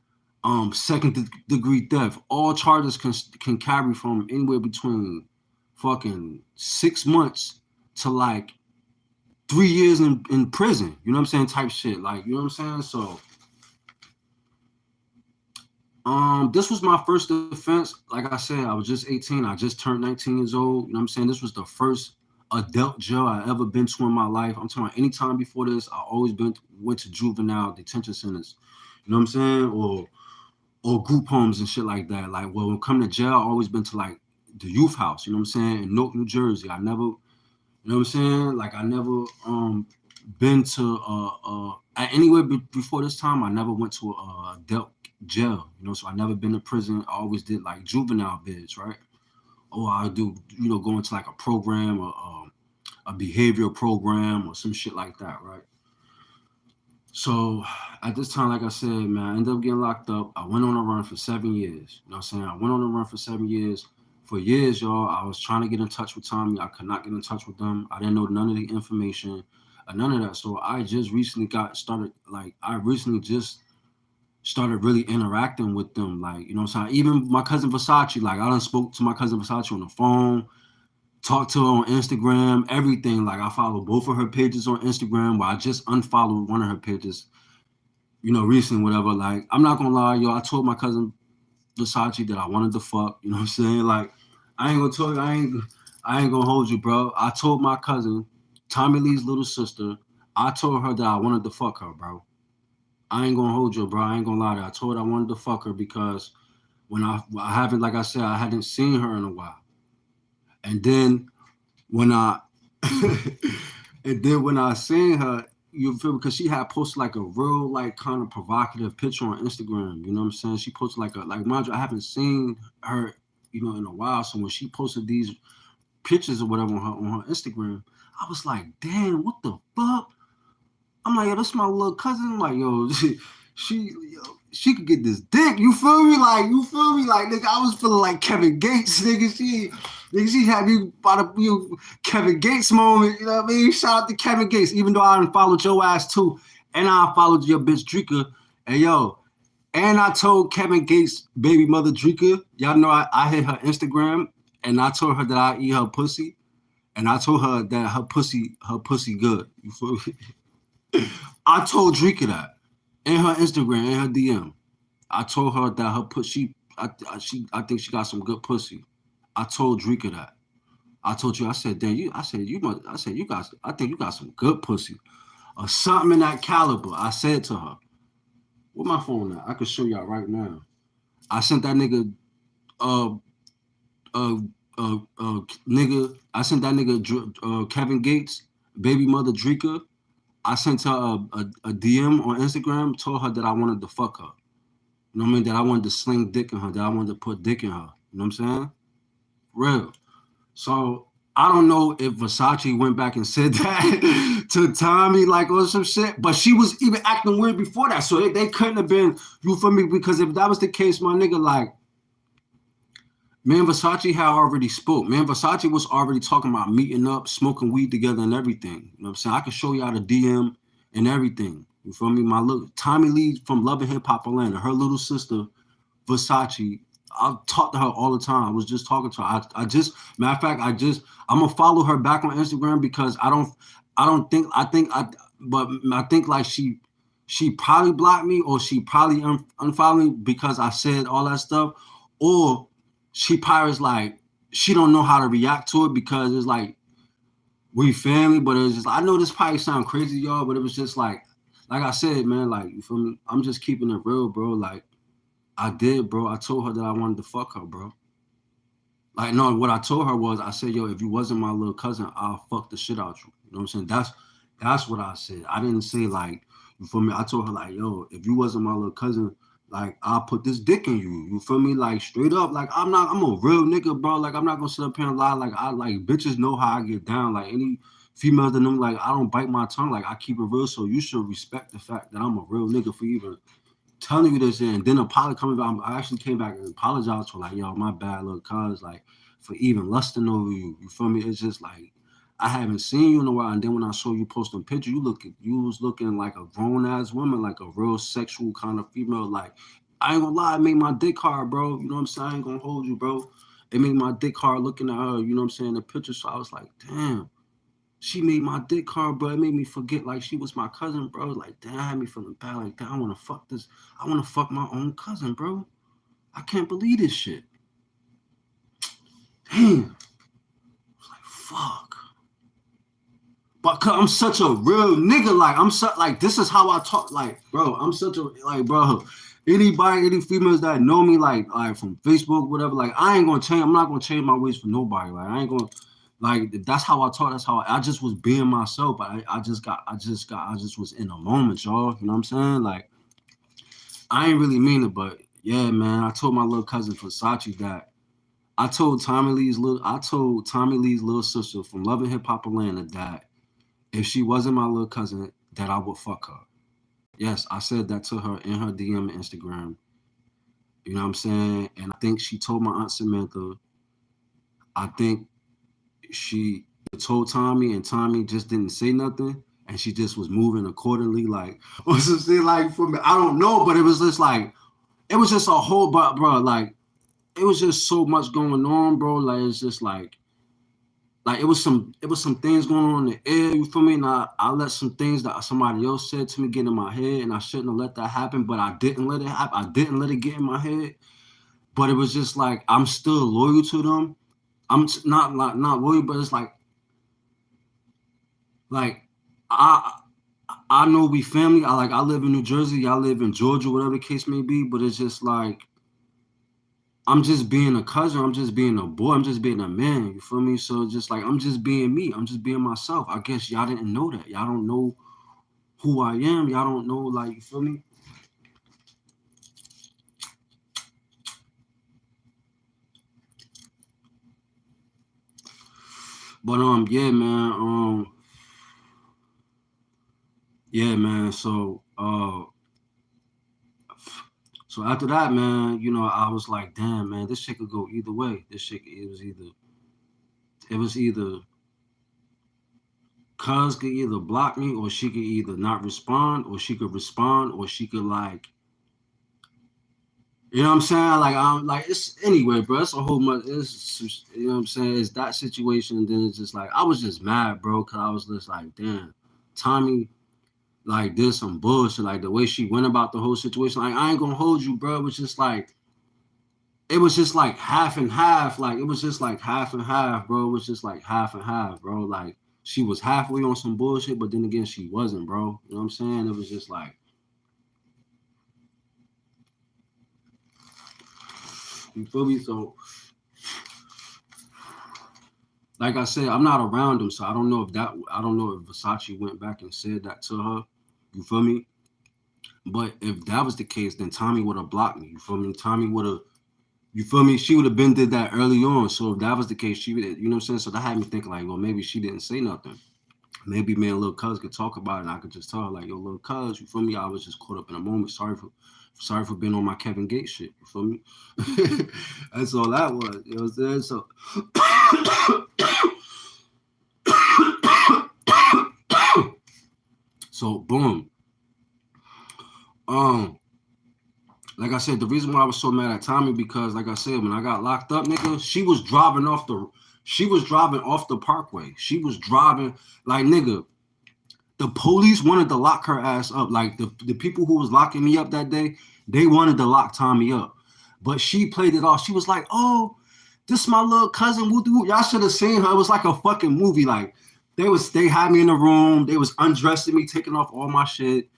[SPEAKER 1] second degree theft. All charges can carry from anywhere between fucking 6 months to like 3 years in prison. You know what I'm saying? Type shit. Like, you know what I'm saying? So this was my first offense. Like I said, I was just 18. I just turned 19 years old. You know what I'm saying? This was the first adult jail I ever been to in my life. I'm talking about any time before this, I always went to juvenile detention centers. You know what I'm saying? Or group homes and shit like that. Like, well, when come to jail, I always been to like the youth house. You know what I'm saying? In Newark, New Jersey. I never, you know what I'm saying? Like, I never been to anywhere before this time. I never went to a adult jail. You know, so I never been to prison. I always did like juvenile bids, right? Or I do, you know, go into like a program or a behavioral program or some shit like that, right? So at this time, like I said, man, I ended up getting locked up. I went on a run for 7 years. You know what I'm saying? I went on a run for 7 years. For years, y'all, I was trying to get in touch with Tommie. I could not get in touch with them. I didn't know none of the information, none of that. So I just recently just started really interacting with them. Like, you know what I'm saying? Even my cousin Versace, like I done spoke to my cousin Versace on the phone, talked to her on Instagram, everything. Like I follow both of her pages on Instagram, where I just unfollowed one of her pages, you know, recently, whatever. Like, I'm not gonna lie, yo, I told my cousin Versace that I wanted to fuck, you know what I'm saying? Like, I ain't gonna tell you, I ain't gonna hold you, bro. I told my cousin, Tommie Lee's little sister, I told her that I wanted to fuck her, bro. I ain't gonna hold you, bro. I ain't gonna lie to you. I told her I wanted to fuck her because when I haven't, like I said, I hadn't seen her in a while. And then when I when I seen her, you feel, because she had posted like a real like kind of provocative picture on Instagram. You know what I'm saying? She posted like mind you, I haven't seen her, you know, in a while. So when she posted these pictures or whatever on her Instagram, I was like, damn, what the fuck? I'm like, yo, that's my little cousin. I'm like, yo, she could get this dick. You feel me? Like, you feel me? Like, nigga, I was feeling like Kevin Gates, nigga. She had me by the Kevin Gates moment. You know what I mean? Shout out to Kevin Gates, even though I done followed your ass too, and I followed your bitch Drika. And yo, and I told Kevin Gates' baby mother Drika, y'all know I hit her Instagram, and I told her that I eat her pussy, and I told her that her pussy good. You feel me? I told Drika that in her Instagram, in her DM. I told her that her pussy, I think she got some good pussy. I told Drika that. I told you, I said, damn, I think you got some good pussy. Or something in that caliber. I said to her, where my phone at? I can show y'all right now. I sent that nigga, uh, uh, I sent that nigga, Kevin Gates, baby mother Drika. I sent her a DM on Instagram, told her that I wanted to fuck her. You know what I mean? That I wanted to sling dick in her, that I wanted to put dick in her. You know what I'm saying? Real. So I don't know if Versace went back and said that to Tommie, like, or some shit, but she was even acting weird before that. So they couldn't have been, you feel me? Because if that was the case, my nigga, like, me and Versace had already spoke. Me and Versace was already talking about meeting up, smoking weed together and everything. You know what I'm saying? I can show y'all the DM and everything. You feel me? My little Tommie Lee from Love and Hip Hop Atlanta, her little sister, Versace. I talk to her all the time. I was just talking to her. I just, matter of fact, I'm gonna follow her back on Instagram because I think like she probably blocked me or she probably unfollowed me because I said all that stuff, or she probably is like, she don't know how to react to it because it's like, we family, but it was just, I know this probably sound crazy, y'all, but it was just like I said, man, like, you feel me? I'm just keeping it real, bro. Like, I did, bro. I told her that I wanted to fuck her, bro. Like, no, what I told her was, I said, yo, if you wasn't my little cousin, I'll fuck the shit out you. You know what I'm saying? That's what I said. I didn't say, like, you feel me? I told her, like, yo, if you wasn't my little cousin, like, I'll put this dick in you. You feel me? Like, straight up. Like, I'm a real nigga, bro. Like, I'm not gonna sit up here and lie. Like, bitches know how I get down. Like, any females that know, like, I don't bite my tongue. Like, I keep it real. So you should respect the fact that I'm a real nigga for even telling you this. And then I actually came back and apologized for, like, yo, my bad, little cuz, like, for even lusting over you. You feel me? It's just like, I haven't seen you in a while. And then when I saw you posting picture, you was looking like a grown ass woman, like a real sexual kind of female. Like, I ain't gonna lie, it made my dick hard, bro. You know what I'm saying? I ain't gonna hold you, bro. It made my dick hard looking at her, you know what I'm saying, the picture. So I was like, damn, she made my dick hard, bro. It made me forget like she was my cousin, bro. Like, damn, I had me feeling bad. Like, damn, I wanna fuck this. I wanna fuck my own cousin, bro. I can't believe this shit. Damn. I was like, fuck. But cause I'm such a real nigga, like I'm so like this is how I talk, like bro. I'm such a like bro. Anybody, any females that know me, like from Facebook, whatever, like I ain't gonna change. I'm not gonna change my ways for nobody. Like I ain't gonna like that's how I talk. That's how I just was being myself. But I just was in a moment, y'all. You know what I'm saying? Like I ain't really mean it, but yeah, man. I told my little cousin Versace that I told Tommy Lee's little sister from Love and Hip Hop Atlanta that if she wasn't my little cousin, that I would fuck her. Yes, I said that to her in her DM and Instagram. You know what I'm saying? And I think she told my Aunt Samantha. I think she told Tommie, and Tommie just didn't say nothing. And she just was moving accordingly. Like, what's it say like for me? I don't know, but it was just like, it was just a whole, but bro, like, it was just so much going on, bro. Like, it's just like it was some things going on in the air, you feel me? And I let some things that somebody else said to me get in my head, and I shouldn't have let that happen, but I didn't let it happen. I didn't let it get in my head. But it was just like I'm still loyal to them. I'm not loyal, but it's like I I know we family. I live in New Jersey, y'all live in Georgia, whatever the case may be, but it's just like I'm just being a cousin. I'm just being a boy. I'm just being a man. You feel me? So just like I'm just being me. I'm just being myself. I guess y'all didn't know that. Y'all don't know who I am. Y'all don't know, like, you feel me? But yeah, man. So after that, man, you know, I was like, damn, man, this shit could go either way. This shit, it was either Cuz could either block me, or she could either not respond, or she could respond, or she could like, you know what I'm saying? Like I'm like it's anyway, bro. It's a whole much. It's you know what I'm saying. It's that situation. And then it's just like I was just mad, bro, because I was just like, damn, Tommy like did some bullshit. Like the way she went about the whole situation. Like I ain't gonna hold you, bro. It was just like half and half. Like it was just like half and half, bro. It was just like half and half, bro. Like she was halfway on some bullshit, but then again, she wasn't, bro. You know what I'm saying? It was just like, you feel me? So, like I said, I'm not around him, so I don't know if Versace went back and said that to her. You feel me? But if that was the case, then Tommy would have blocked me. You feel me? Tommy would have, you feel me? She would have been did that early on. So if that was the case, she would, you know what I'm saying? So that had me thinking like, well, maybe she didn't say nothing. Maybe me and little cuz could talk about it, and I could just tell her like, yo, little cuz, you feel me? I was just caught up in a moment. Sorry for being on my Kevin Gates shit. You feel me? That's all that was. You know what I'm saying? So so boom. Um, like I said, the reason why I was so mad at Tommy because, like I said, when I got locked up, nigga, she was driving off the parkway. She was driving like nigga. The police wanted to lock her ass up. Like the people who was locking me up that day, they wanted to lock Tommy up. But she played it off. She was like, oh, this is my little cousin. Y'all should have seen her. It was like a fucking movie. Like they had me in the room. They was undressing me, taking off all my shit.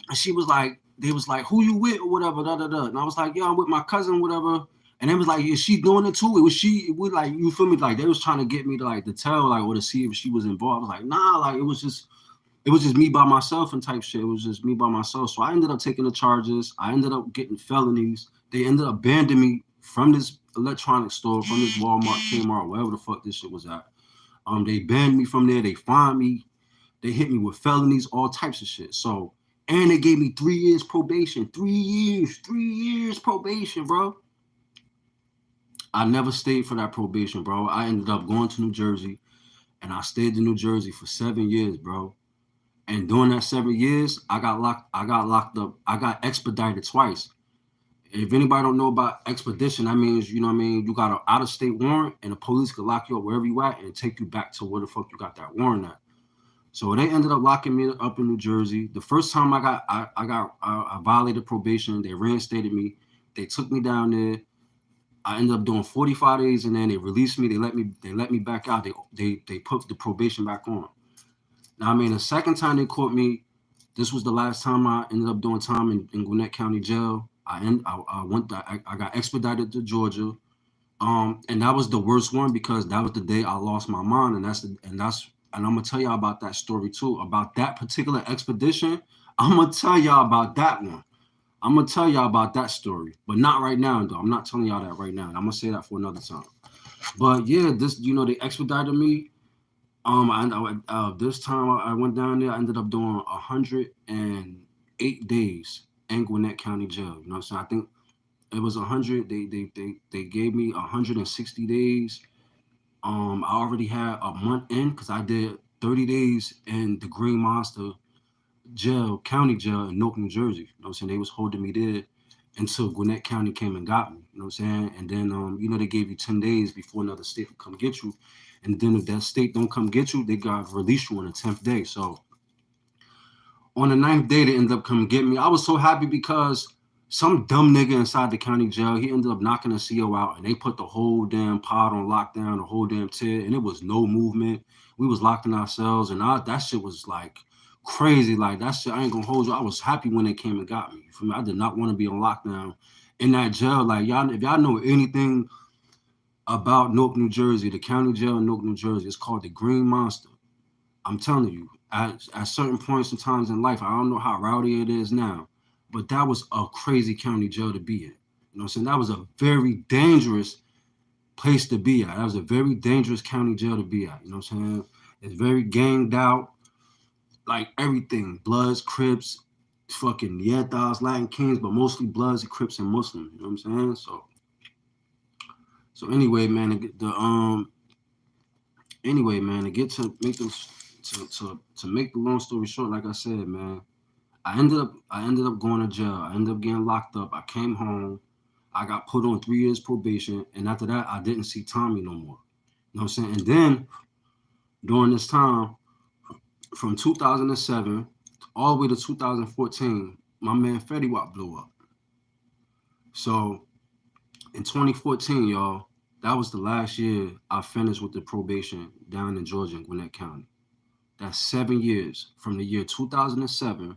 [SPEAKER 1] And she was like, they was like, who you with or whatever, da da da. And I was like, yeah, I'm with my cousin, whatever. And they was like, is she doing it too? It was like, you feel me? Like they was trying to get me to like to tell, like, or to see if she was involved. I was like, nah, like it was just me by myself and type shit. It was just me by myself. So I ended up taking the charges. I ended up getting felonies. They ended up banning me from this electronic store, from this Walmart, Kmart, wherever the fuck this shit was at. They banned me from there. They fined me. They hit me with felonies, all types of shit. So, and they gave me 3 years probation. 3 years probation, bro. I never stayed for that probation, bro. I ended up going to New Jersey. and I stayed in New Jersey for 7 years, bro. And during that 7 years, I got locked. I got locked up. I got expedited twice. If anybody don't know about expedition, that means, you know what I mean, you got an out of state warrant, and the police could lock you up wherever you at and take you back to where the fuck you got that warrant at. So they ended up locking me up in New Jersey. The first time I violated probation, they reinstated me. They took me down there. I ended up doing 45 days, and then they released me. They let me back out. They put the probation back on. Now, I mean, the second time they caught me, this was the last time I ended up doing time in Gwinnett County Jail. I got expedited to Georgia, and that was the worst one because that was the day I lost my mind, and I'm gonna tell y'all about that story too, about that particular expedition. I'm gonna tell y'all about that one. I'm gonna tell y'all about that story, but not right now though. I'm not telling y'all that right now. I'm gonna say that for another time. But yeah, they expedited me. This time I went down there. I ended up doing 108 days in Gwinnett County Jail. You know what I'm saying? I think it was 100. They gave me 160 days. I already had a month in because I did 30 days in the Green Monster County Jail in Newark, New Jersey. You know what I'm saying? They was holding me there until Gwinnett County came and got me. You know what I'm saying? And then they gave you 10 days before another state would come get you. And then if that state don't come get you, they got release you on the 10th day. So on the 9th day, they ended up coming get me. I was so happy because some dumb nigga inside the county jail, he ended up knocking the CO out, and they put the whole damn pod on lockdown, the whole damn tier, and it was no movement. We was locked in ourselves, and that shit was like crazy. Like that shit, I ain't gonna hold you. I was happy when they came and got me. For me, I did not want to be on lockdown in that jail. Like y'all, if y'all know anything about Newark, New Jersey, the county jail in Newark, New Jersey, it's called the Green Monster. I'm telling you, at certain points and times in life, I don't know how rowdy it is now, but that was a crazy county jail to be in. You know what I'm saying? That was a very dangerous place to be at. That was a very dangerous county jail to be at. You know what I'm saying? It's very ganged out, like everything. Bloods, Crips, fucking Yetas, Latin Kings, but mostly Bloods, Crips, and Muslims. You know what I'm saying? So anyway, man, to get to make them to make the long story short, like I said, man, I ended up going to jail. I ended up getting locked up. I came home. I got put on 3 years probation, and after that, I didn't see Tommie no more. You know what I'm saying? And then during this time, from 2007 all the way to 2014, my man Fetty Wap blew up. So in 2014, y'all, that was the last year I finished with the probation down in Georgia in Gwinnett County. That's 7 years from the year 2007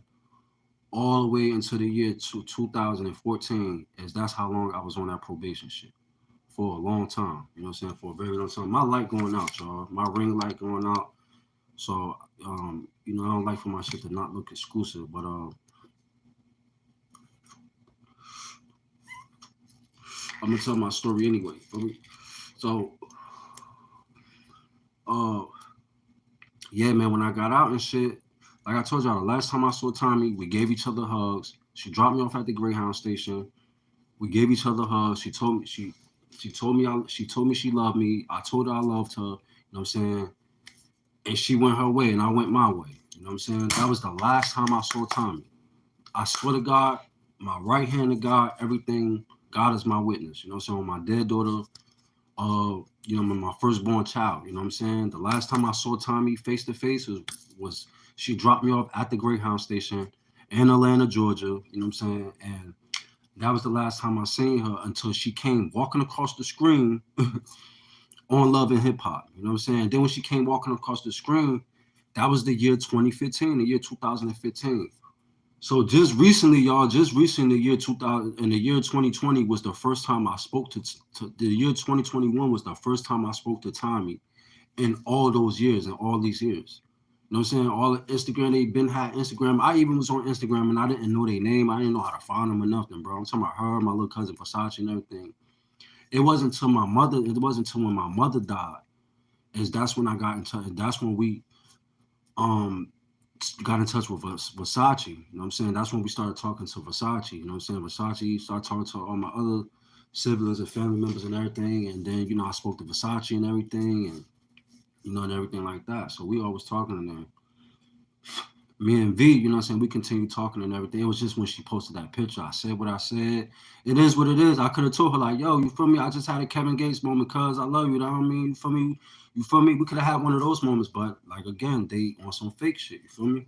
[SPEAKER 1] all the way into the year 2014. As that's how long I was on that probation shit for a long time. You know what I'm saying? For a very long time. My light going out, y'all. My ring light going out. So I don't like for my shit to not look exclusive, but I'm gonna tell my story anyway. So yeah, man, when I got out and shit, like I told y'all, the last time I saw Tommie, we gave each other hugs. She dropped me off at the Greyhound station. We gave each other hugs. She told me she loved me. I told her I loved her. You know what I'm saying? And she went her way, and I went my way. You know what I'm saying? That was the last time I saw Tommie. I swear to God, my right hand to God, everything. God is my witness. You know what I'm saying? My dead daughter, my firstborn child. You know what I'm saying? The last time I saw Tommie face to face was she dropped me off at the Greyhound station in Atlanta, Georgia. You know what I'm saying? And that was the last time I seen her until she came walking across the screen on Love and Hip Hop. You know what I'm saying? Then when she came walking across the screen, that was the year 2015, the year 2015. So just recently, y'all, the year 2000 and the year 2020 was the first time I spoke to the year 2021 was the first time I spoke to Tommie in all those years and all these years. You know what I'm saying? All the Instagram, they been had Instagram. I even was on Instagram and I didn't know their name. I didn't know how to find them or nothing, bro. I'm talking about her, my little cousin Versace and everything. It wasn't until when my mother died, that's when I got in touch. That's when we got in touch with Versace. You know what I'm saying? That's when we started talking to Versace. You know what I'm saying? Versace started talking to all my other siblings and family members and everything. And then, I spoke to Versace and everything. And and everything like that. So we always talking, and then me and V, you know what I'm saying, we continue talking and everything. It was just when she posted that picture, I said what I said. It is what it is. I could have told her like, yo, you feel me? I just had a Kevin Gates moment cuz I love you. You know what I mean? You feel me? You feel me? We could have had one of those moments, but like again, they on some fake shit. You feel me?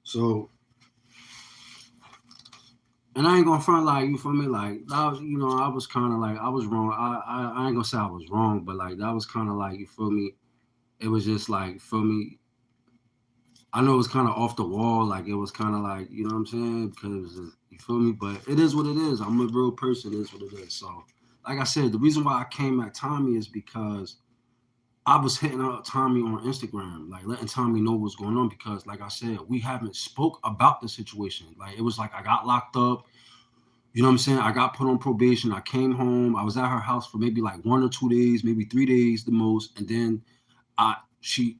[SPEAKER 1] So, and I ain't gonna front like you feel me, like that was, I was kind of like I was wrong. I ain't gonna say I was wrong, but like that was kind of like you feel me. It was just like feel me. I know it was kind of off the wall, like it was kind of like you know what I'm saying because you feel me, but it is what it is. I'm a real person. It is what it is. So, like I said, the reason why I came at Tommie is because I was hitting up Tommie on Instagram, like letting Tommie know what's going on because, like I said, we haven't spoke about the situation. Like it was like I got locked up. You know what I'm saying? I got put on probation. I came home. I was at her house for maybe like 1 or 2 days, maybe 3 days the most, and then I she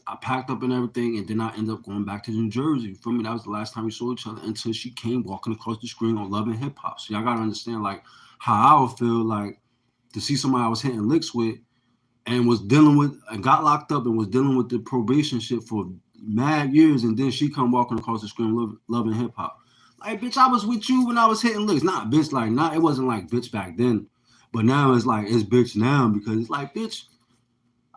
[SPEAKER 1] I packed up and everything, and then I ended up going back to New Jersey. You feel me? That was the last time we saw each other until she came walking across the screen on Love and Hip Hop. So y'all gotta understand like how I would feel like to see somebody I was hitting licks with and was dealing with and got locked up and was dealing with the probation shit for mad years, and then she come walking across the screen Love and Hip Hop. Like bitch, I was with you when I was hitting licks. Not bitch, like not it wasn't like bitch back then, but now it's like it's bitch now because it's like bitch.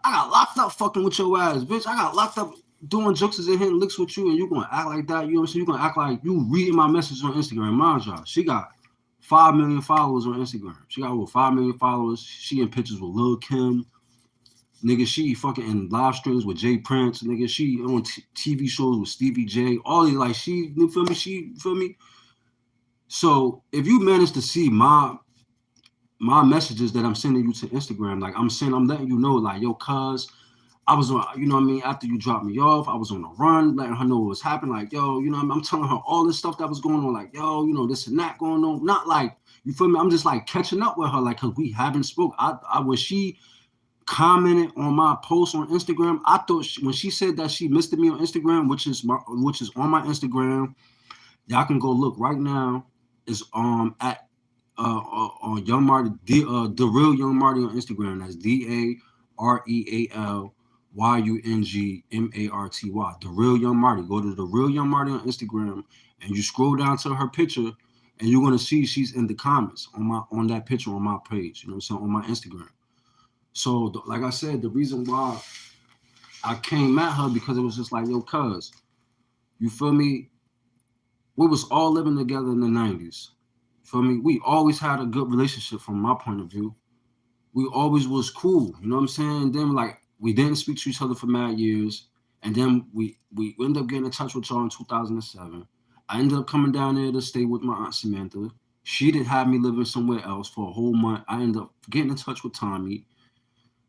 [SPEAKER 1] I got locked up fucking with your ass, bitch. I got locked up doing jokes and hitting licks with you, and you gonna act like that. You know what I'm saying? You gonna act like you reading my messages on Instagram. Mind y'all, she got 5 million followers on Instagram. She got over 5 million followers. She in pictures with Lil Kim. Nigga, she fucking in live streams with Jay Prince. Nigga, she on TV shows with Stevie J. All these, like, she, you feel me? She, you feel me? So, if you manage to see my messages that I'm sending you to Instagram, like, I'm letting you know, like, yo, cuz, I was on, you know what I mean? After you dropped me off, I was on a run, letting her know what was happening. Like, yo, you know what I mean? I'm telling her all this stuff that was going on. Like, yo, this and that going on. Not like, you feel me? I'm just, like, catching up with her, like, because we haven't spoke. When she commented on my post on Instagram. I thought when she said that she missed me on Instagram, which is on my Instagram, y'all can go look right now. Is at on Young Marty, the real Young Marty on Instagram. That's DAREALYUNGMARTY. The real Young Marty. Go to the real Young Marty on Instagram, and you scroll down to her picture, and you're gonna see she's in the comments on that picture on my page. You know what I'm saying, on my Instagram. So, like I said, the reason why I came at her because it was just like, yo, cuz, you feel me? We was all living together in the 90s. You feel me? We always had a good relationship from my point of view. We always was cool. You know what I'm saying? And then like we didn't speak to each other for mad years. And then we ended up getting in touch with y'all in 2007. I ended up coming down there to stay with my aunt Samantha. She did have me living somewhere else for a whole month. I ended up getting in touch with Tommie.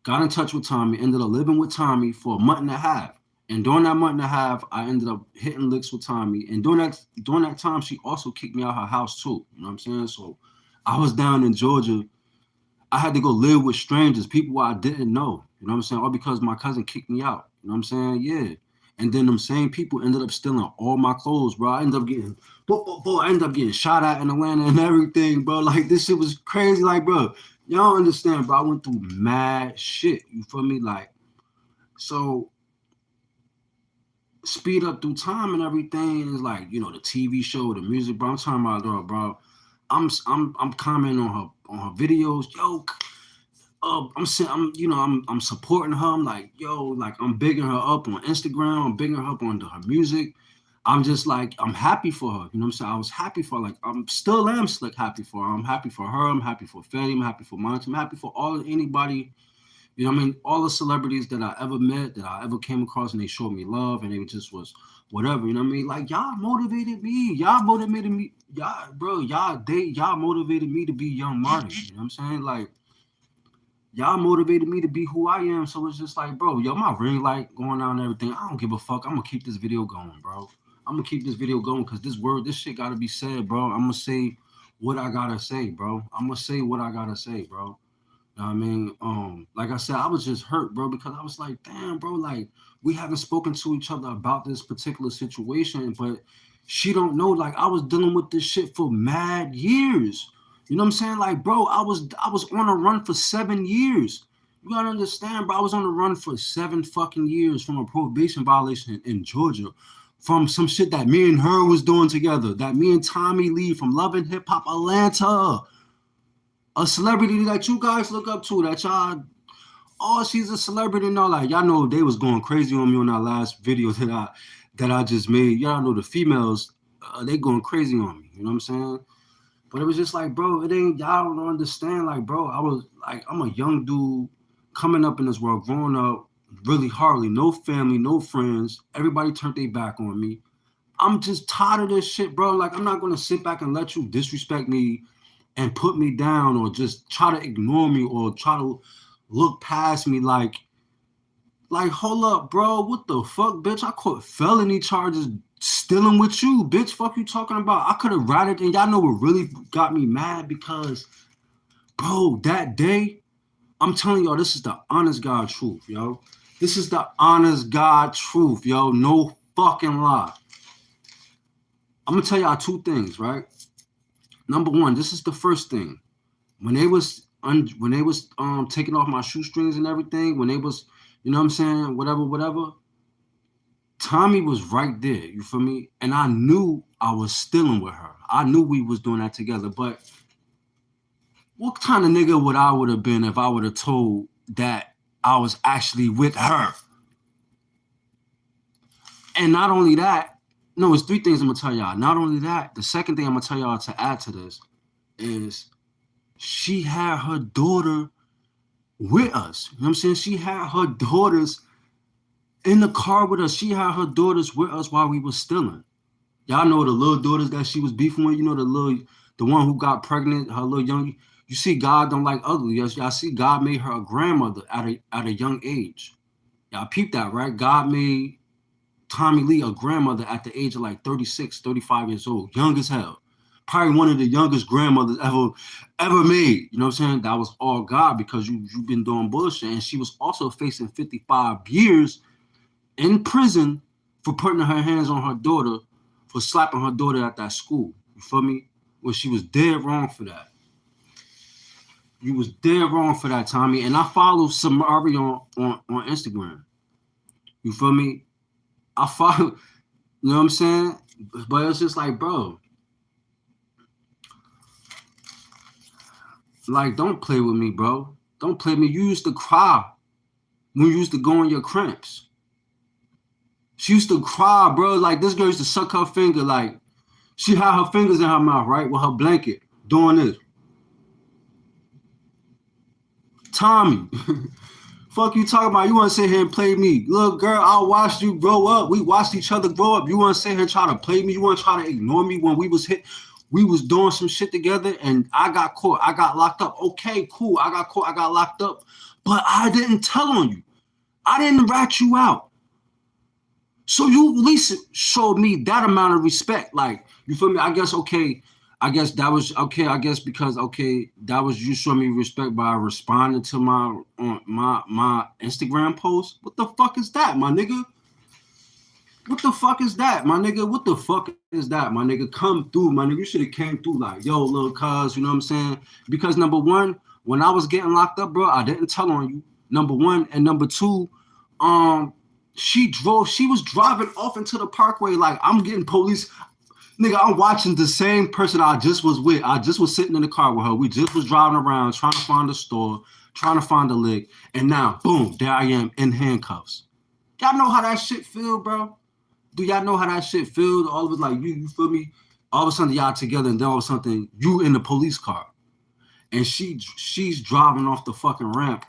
[SPEAKER 1] Got in touch with Tommie, ended up living with Tommie for a month and a half. And during that month and a half, I ended up hitting licks with Tommie. And during that time, she also kicked me out her house too. You know what I'm saying? So I was down in Georgia. I had to go live with strangers, people I didn't know. You know what I'm saying? All because my cousin kicked me out. You know what I'm saying? Yeah. And then them same people ended up stealing all my clothes, bro. I ended up getting, I ended up getting shot at in Atlanta and everything, bro. Like this shit was crazy. Like, bro, y'all don't understand, bro. I went through mad shit. You feel me? Like, so speed up through time and everything is like, the TV show, the music, bro. I'm talking about, bro. I'm commenting on her videos, yo. I'm supporting her. I'm like, yo, like I'm bigging her up on Instagram. I'm bigging her up on her music. I'm just like, I'm happy for her. You know what I'm saying? I was happy for her. Like, I'm still am slick happy for her. I'm happy for her. I'm happy for Fanny. I'm happy for Monty. I'm happy for anybody. You know what I mean? All the celebrities that I ever met, that I ever came across, and they showed me love, and they just was whatever. You know what I mean? Like y'all motivated me. Y'all motivated me. Y'all, bro. Y'all motivated me to be Young Marty. You know what I'm saying? Like y'all motivated me to be who I am. So it's just like, bro, yo, my ring light going out and everything. I don't give a fuck. I'm gonna keep this video going, bro. I'm gonna keep this video going because this shit gotta be said, bro. I'm gonna say what I gotta say, bro. I'm gonna say what I gotta say, bro. You know what I mean? Like I said, I was just hurt, bro, because I was like, damn, bro, like we haven't spoken to each other about this particular situation, but she don't know, like I was dealing with this shit for mad years. You know what I'm saying? Like, bro, I was on a run for 7 years. You gotta understand, bro. I was on the run for 7 fucking years from a probation violation in Georgia, from some shit that me and her was doing together. That me and Tommie Lee from Love and Hip Hop Atlanta, a celebrity that you guys look up to. That y'all, oh, she's a celebrity and all that. Y'all know they was going crazy on me on that last video that I just made. Y'all know the females, they going crazy on me. You know what I'm saying? But it was just like, bro, it ain't, y'all don't understand. Like, bro, I was like, I'm a young dude coming up in this world, growing up really hardly, no family, no friends. Everybody turned their back on me. I'm just tired of this shit, bro. Like, I'm not gonna sit back and let you disrespect me and put me down or just try to ignore me or try to look past me like, hold up, bro. What the fuck, bitch? I caught felony charges stealing with you, bitch. Fuck you talking about? I could have ratted, and y'all know what really got me mad because, bro, that day, I'm telling y'all, this is the honest God truth, yo. This is the honest God truth, yo. No fucking lie. I'm gonna tell y'all two things, right? Number one, this is the first thing. When they was taking off my shoestrings and everything, when they was, you know what I'm saying, whatever, Tommie was right there, you feel me? And I knew I was stealing with her. I knew we was doing that together, but what kind of nigga would have been if I would have told that I was actually with her? And not only that, no, it's three things I'm gonna tell y'all. Not only that, the second thing I'm gonna tell y'all to add to this is she had her daughter with us. You know what I'm saying? She had her daughters in the car with us. She had her daughters with us while we was stealing. Y'all know the little daughters that she was beefing with. You know the one who got pregnant, her little young. You see, God don't like ugly. Y'all see, God made her a grandmother at a young age. Y'all peep that, right? God made Tommie Lee a grandmother at the age of like 36, 35 years old, young as hell. Probably one of the youngest grandmothers ever made. You know what I'm saying? That was all God because you've been doing bullshit. And she was also facing 55 years in prison for putting her hands on her daughter, for slapping her daughter at that school. You feel me? Well, she was dead wrong for that. You was dead wrong for that, Tommie. And I follow Samari on Instagram. You feel me? I follow, you know what I'm saying? But it's just like, bro, like, don't play with me, bro. Don't play with me. You used to cry when you used to go on your cramps. She used to cry, bro. Like, this girl used to suck her finger. Like, she had her fingers in her mouth, right, with her blanket, doing this. Tommie, fuck you talking about? You want to sit here and play me? Look, girl, I watched you grow up. We watched each other grow up. You want to sit here and try to play me? You want to try to ignore me when we was hit? We was doing some shit together and I got caught. I got locked up. Okay, cool. I got caught. I got locked up. But I didn't tell on you. I didn't rat you out. So you at least showed me that amount of respect. Like, you feel me? I guess, okay. I guess that was okay. I guess because, okay, that was you showing me respect by responding to my Instagram post. What the fuck is that, my nigga? What the fuck is that, my nigga? What the fuck is that, my nigga? Come through, my nigga. You should have came through like, yo, little cuz, you know what I'm saying? Because number one, when I was getting locked up, bro, I didn't tell on you. Number one. And number two, she was driving off into the parkway like I'm getting police. Nigga, I'm watching the same person I just was with. I just was sitting in the car with her. We just was driving around trying to find a store, trying to find a lick. And now, boom, there I am in handcuffs. Y'all know how that shit feel, bro? Do y'all know how that shit feel? All of it like you feel me? All of a sudden y'all together and then all of a sudden you in the police car. And she's driving off the fucking ramp,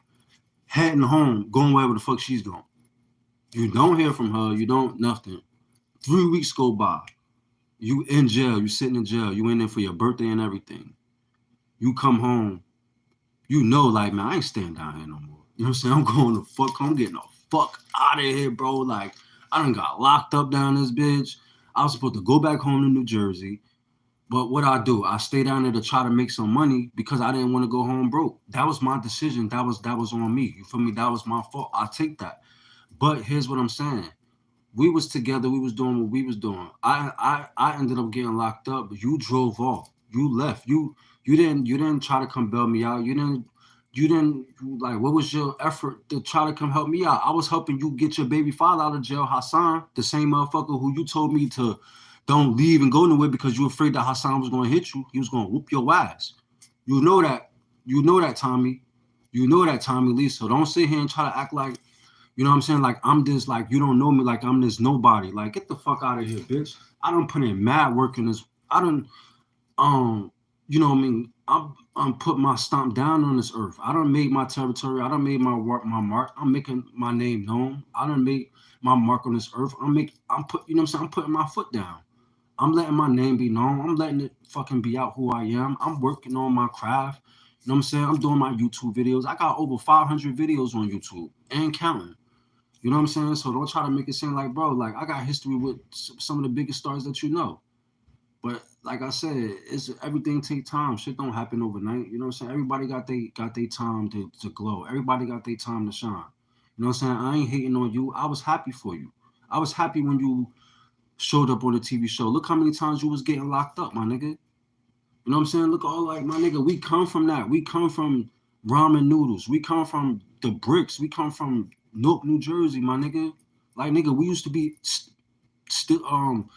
[SPEAKER 1] heading home, going wherever the fuck she's going. You don't hear from her, you don't nothing. 3 weeks go by. You in jail, you sitting in jail, you in there for your birthday and everything. You come home, you know, like, man, I ain't staying down here no more. You know what I'm saying? I'm going to fuck, I'm getting the fuck out of here, bro. Like, I done got locked up down this bitch. I was supposed to go back home to New Jersey. But what I do, I stay down there to try to make some money because I didn't want to go home broke. That was my decision. That was on me. You feel me? That was my fault. I take that. But here's what I'm saying. We was together. We was doing what we was doing. I ended up getting locked up. But you drove off. You left. You didn't try to come bail me out. You didn't You didn't like. What was your effort to try to come help me out? I was helping you get your baby father out of jail, Hassan, the same motherfucker who you told me to don't leave and go nowhere because you were afraid that Hassan was going to hit you. He was going to whoop your ass. You know that. You know that, Tommie. You know that, Tommie Lee. So don't sit here and try to act like, you know what I'm saying? Like I'm this, like you don't know me, like I'm this nobody. Like get the fuck out of here, bitch. I don't put in mad work in this. I don't um, you know what I mean? I'm put my stomp down on this earth. I don't make my territory. I don't make my work, my mark. I'm making my name known. I don't make my mark on this earth. I'm put, you know what I'm saying? I'm putting my foot down. I'm letting my name be known. I'm letting it fucking be out who I am. I'm working on my craft. You know what I'm saying? I'm doing my YouTube videos. I got over 500 videos on YouTube and counting. You know what I'm saying? So don't try to make it seem like, bro, like I got history with some of the biggest stars that you know. But like I said, it's everything take time. Shit don't happen overnight. You know what I'm saying? Everybody got their time to glow. Everybody got their time to shine. You know what I'm saying? I ain't hating on you. I was happy for you. I was happy when you showed up on the TV show. Look how many times you was getting locked up, my nigga. You know what I'm saying? Look all like my nigga, we come from that. We come from ramen noodles. We come from the bricks. We come from Newark, New Jersey, my nigga. Like nigga, we used to be still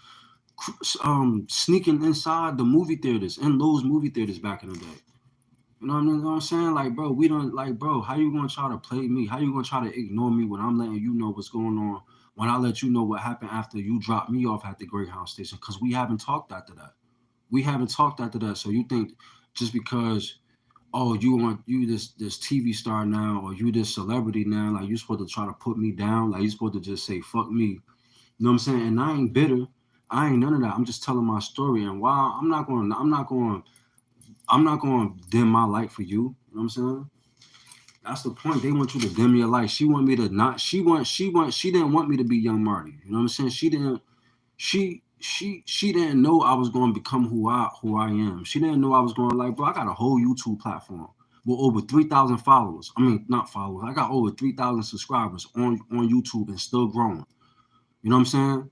[SPEAKER 1] sneaking inside the movie theaters, in those movie theaters back in the day. You know what I mean? You know what I'm saying? Like, bro, we don't like, bro. How you gonna try to play me? How you gonna try to ignore me when I'm letting you know what's going on? When I let you know what happened after you dropped me off at the Greyhound station? Because we haven't talked after that. We haven't talked after that. So you think just because you this TV star now or you this celebrity now, like you supposed to try to put me down? Like you supposed to just say fuck me? You know what I'm saying? And I ain't bitter. I ain't none of that. I'm just telling my story. And while I'm not going to dim my light for you. You know what I'm saying? That's the point. They want you to dim your light. She want me to not. She didn't want me to be Young Marty. You know what I'm saying? She didn't know I was going to become who I am. She didn't know I was going like, bro. I got a whole YouTube platform with over 3,000 followers. I mean, not followers. I got over 3,000 subscribers on YouTube and still growing. You know what I'm saying?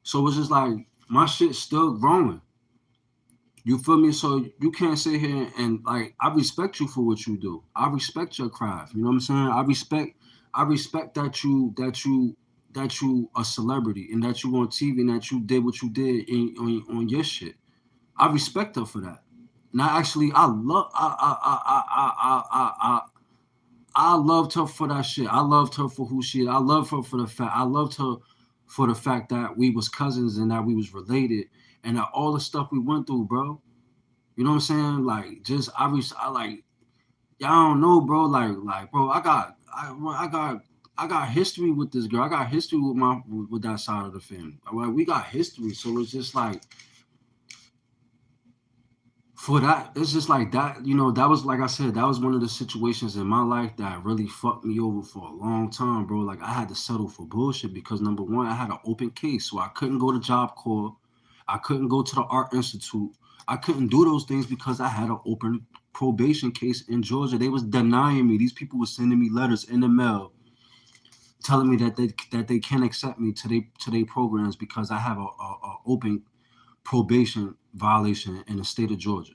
[SPEAKER 1] So it's just like my shit's still growing. You feel me? So you can't sit here and like I respect you for what you do. I respect your craft. You know what I'm saying? I respect that you a celebrity and that you on TV and that you did what you did on your shit. I respect her for that. Now actually I loved her for that shit. I loved her for who she is. I loved her for the fact I loved her for the fact that we was cousins and that we was related and that all the stuff we went through, bro. You know what I'm saying? Like, just I like y'all don't know, bro. Like, bro, I got history with this girl. I got history with that side of the family. Like, we got history, so it's just like for that, it's just like that. You know, that was like I said, that was one of the situations in my life that really fucked me over for a long time, bro. Like, I had to settle for bullshit because number one, I had an open case, so I couldn't go to Job Corps. I couldn't go to the Art Institute. I couldn't do those things because I had an open probation case in Georgia. They was denying me. These people were sending me letters in the mail telling me that they can't accept me to their programs because I have a open probation violation in the state of Georgia.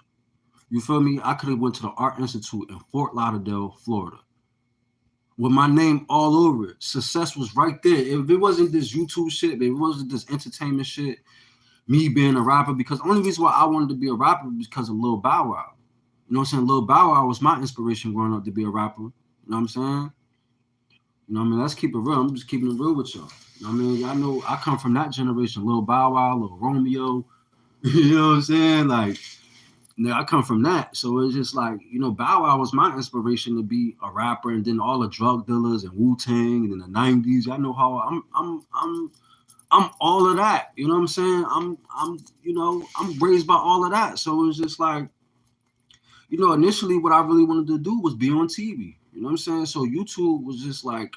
[SPEAKER 1] You feel me? I could have went to the Art Institute in Fort Lauderdale, Florida, with my name all over it. Success was right there. If it wasn't this YouTube shit, if it wasn't this entertainment shit, me being a rapper, because the only reason why I wanted to be a rapper was because of Lil Bow Wow. You know what I'm saying? Lil Bow Wow was my inspiration growing up to be a rapper. You know what I'm saying? You know what I mean? Let's keep it real. I'm just keeping it real with y'all. You know what I mean? I know I come from that generation. Lil Bow Wow, Lil Romeo. You know what I'm saying? Like, now I come from that. So it's just like, Bow Wow was my inspiration to be a rapper, and then all the drug dealers and Wu-Tang and in the 90s. I know how I'm all of that. You know what I'm saying? I'm raised by all of that. So it's just like, initially what I really wanted to do was be on TV. You know what I'm saying? So YouTube was just like,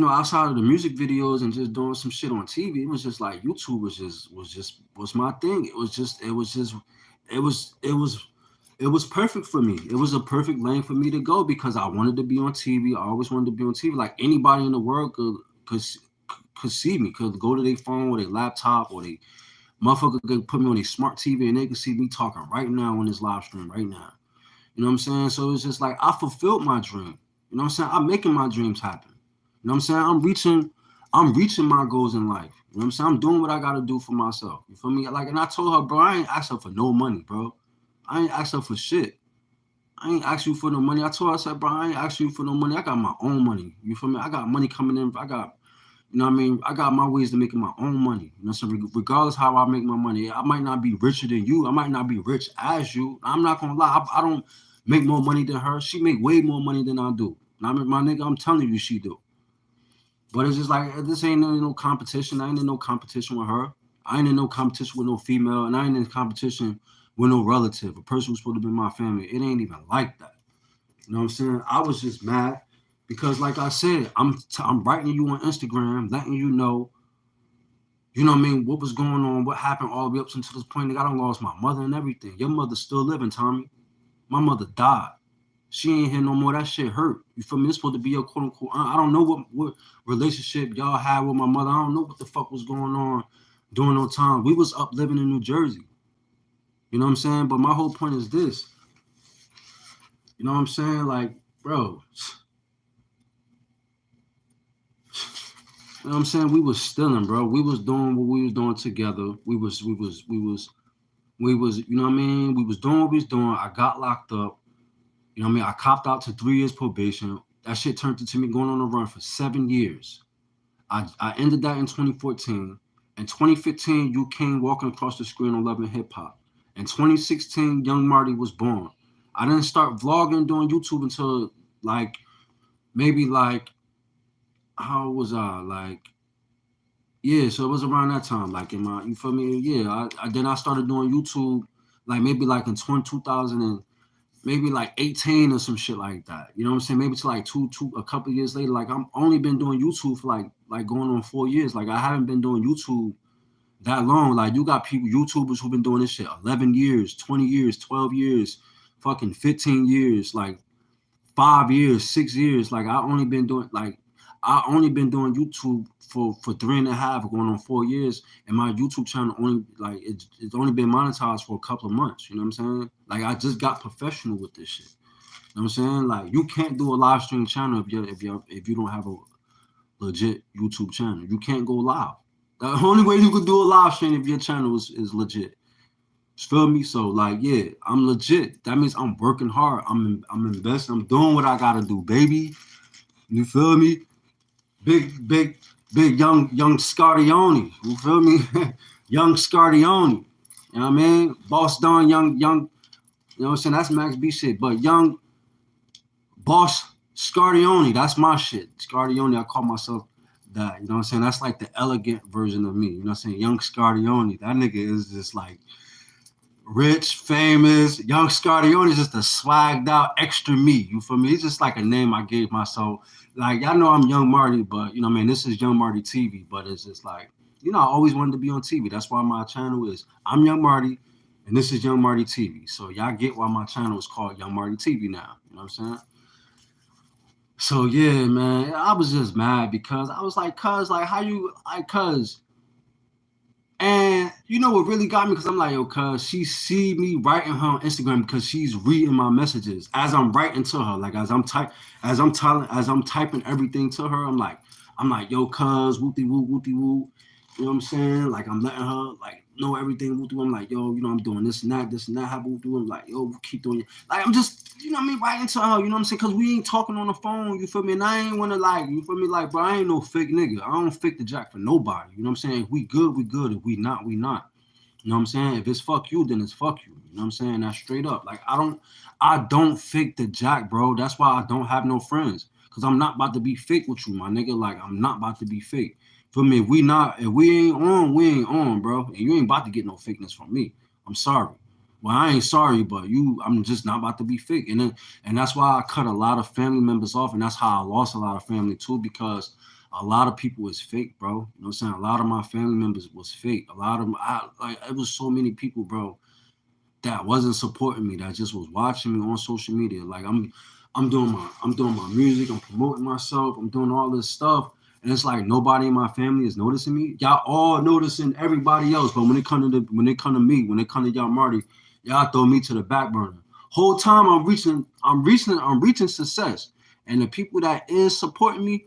[SPEAKER 1] outside of the music videos and just doing some shit on TV, it was just like YouTube was my thing. It was perfect for me. It was a perfect lane for me to go because I wanted to be on TV. I always wanted to be on TV. Like anybody in the world could see me, could go to their phone or their laptop or they motherfucker could put me on a smart TV and they could see me talking right now on this live stream right now. You know what I'm saying? So it's just like I fulfilled my dream. You know what I'm saying? I'm making my dreams happen. You know what I'm saying? I'm reaching my goals in life. You know what I'm saying? I'm doing what I gotta do for myself. You feel me? Like, and I told her, bro, I ain't asked her for no money, bro. I ain't asked her for shit. I ain't asked you for no money. I told her, I said, bro, I ain't asked you for no money. I got my own money. You feel me? I got money coming in. I got, you know what I mean? I got my ways to making my own money. You know, so regardless how I make my money, I might not be richer than you. I might not be rich as you. I'm not gonna lie. I don't make more money than her. She make way more money than I do. And I mean, my nigga, I'm telling you, she do. But it's just like this ain't no competition. I ain't in no competition with her. I ain't in no competition with no female, and I ain't in competition with no relative, a person who's supposed to be my family. It ain't even like that. You know what I'm saying? I was just mad because, like I said, I'm writing you on Instagram, letting you know, you know what I mean, what was going on, what happened all the way up until this point. Like, I done lost my mother and everything. Your mother's still living, Tommie. My mother died. She ain't here no more. That shit hurt. You feel me? It's supposed to be your quote unquote aunt. I don't know what relationship y'all had with my mother. I don't know what the fuck was going on during those time. We was up living in New Jersey. You know what I'm saying? But my whole point is this. You know what I'm saying? Like, bro, you know what I'm saying? We was stealing, bro. We was doing what we was doing together. We was, you know what I mean? We was doing what we was doing. I got locked up. You know what I mean? I copped out to 3 years probation. That shit turned into me going on a run for 7 years. I ended that in 2014. In 2015, you came walking across the screen on Love and Hip Hop. In 2016, Young Marty was born. I didn't start vlogging doing YouTube until like maybe like how was I like yeah, so it was around that time, like in my, you feel me? Yeah, then I started doing YouTube, like maybe like in 2000 and maybe like 18 or some shit like that. You know what I'm saying? Maybe to like a couple of years later. Like I'm only been doing YouTube for like going on 4 years. Like I haven't been doing YouTube that long. Like you got people, YouTubers who've been doing this shit 11 years, 20 years, 12 years, fucking 15 years, like 5 years, 6 years. Like I only been doing YouTube for 3.5 going on 4 years, and my YouTube channel only like it's only been monetized for a couple of months. You know what I'm saying? Like I just got professional with this shit. You know what I'm saying? Like you can't do a live stream channel if you don't have a legit YouTube channel. You can't go live. The only way you could do a live stream if your channel is legit. Feel me? So like, yeah, I'm legit. That means I'm working hard. I'm investing. I'm doing what I gotta do, baby. You feel me? Big young Scardioni. You feel me? Young Scardioni. You know what I mean? Boss Don, young. You know what I'm saying? That's Max B shit. But young Boss Scardioni, that's my shit. Scardioni, I call myself that. You know what I'm saying? That's like the elegant version of me. You know what I'm saying? Young Scardioni. That nigga is just like rich, famous. Young Scardioni is just a swagged out extra me. You feel me? It's just like a name I gave myself. Like, y'all know I'm Young Marty, but you know what I mean? This is Young Marty TV, but it's just like, you know, I always wanted to be on TV. That's why my channel is I'm Young Marty, and this is Young Marty TV. So y'all get why my channel is called Young Marty TV now. You know what I'm saying? So yeah, man, I was just mad because I was like, cuz, like, how you, like, cuz, and you know what really got me? Because I'm like, yo, cuz she see me writing her on Instagram because she's reading my messages as I'm writing to her. Like as I'm typing everything to her, I'm like, yo, cuz, whoopty whoop, whoopty whoop. You know what I'm saying? Like I'm letting her like know everything. Whoopty. I'm like, yo, you know, I'm doing this and that. How whoopty? I'm like, yo, keep doing it. Like I'm just, you know what I mean, writing to her. You know what I'm saying? Because we ain't talking on the phone. You feel me? And I ain't wanna like, you feel me? Like, bro, I ain't no fake nigga. I don't fake the jack for nobody. You know what I'm saying? If we good, we good. If we not, we not. You know what I'm saying? If it's fuck you, then it's fuck you. You know what I'm saying? That's straight up. Like I don't fake the jack, bro. That's why I don't have no friends. Cause I'm not about to be fake with you, my nigga. Like I'm not about to be fake. For me, if we ain't on, we ain't on, bro. And you ain't about to get no fakeness from me. I'm sorry. Well, I ain't sorry, but I'm just not about to be fake. And that's why I cut a lot of family members off, and that's how I lost a lot of family too, because a lot of people is fake, bro. You know what I'm saying? A lot of my family members was fake. A lot of them, it was so many people, bro, that wasn't supporting me, that just was watching me on social media. Like I'm doing my music, I'm promoting myself, I'm doing all this stuff. And it's like nobody in my family is noticing me. Y'all all noticing everybody else, but when it come to me, when it come to y'all Marty, y'all throw me to the back burner. Whole time I'm reaching success. And the people that is supporting me,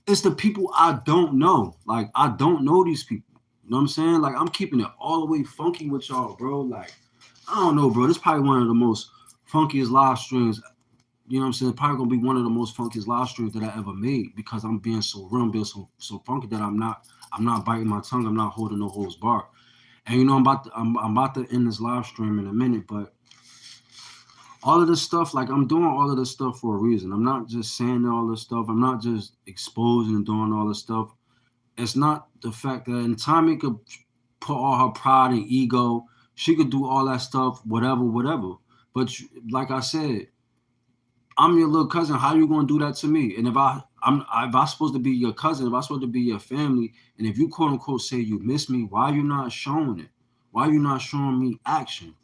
[SPEAKER 1] it's the people I don't know. Like I don't know these people. You know what I'm saying? Like I'm keeping it all the way funky with y'all, bro. Like I don't know, bro. This is probably one of the most funkiest live streams. You know what I'm saying? Probably gonna be one of the most funkiest live streams that I ever made because I'm being so real, I'm being so funky that I'm not biting my tongue. I'm not holding no holds bar. And you know I'm about to end this live stream in a minute, but all of this stuff, like I'm doing all of this stuff for a reason. I'm not just saying all this stuff. I'm not just exposing and doing all this stuff. It's not the fact that and Tommie could put all her pride and ego. She could do all that stuff, whatever, whatever. But like I said, I'm your little cousin. How you gonna do that to me? And if I supposed to be your cousin, if I supposed to be your family, and if you quote unquote say you miss me, why you not showing it? Why you not showing me action?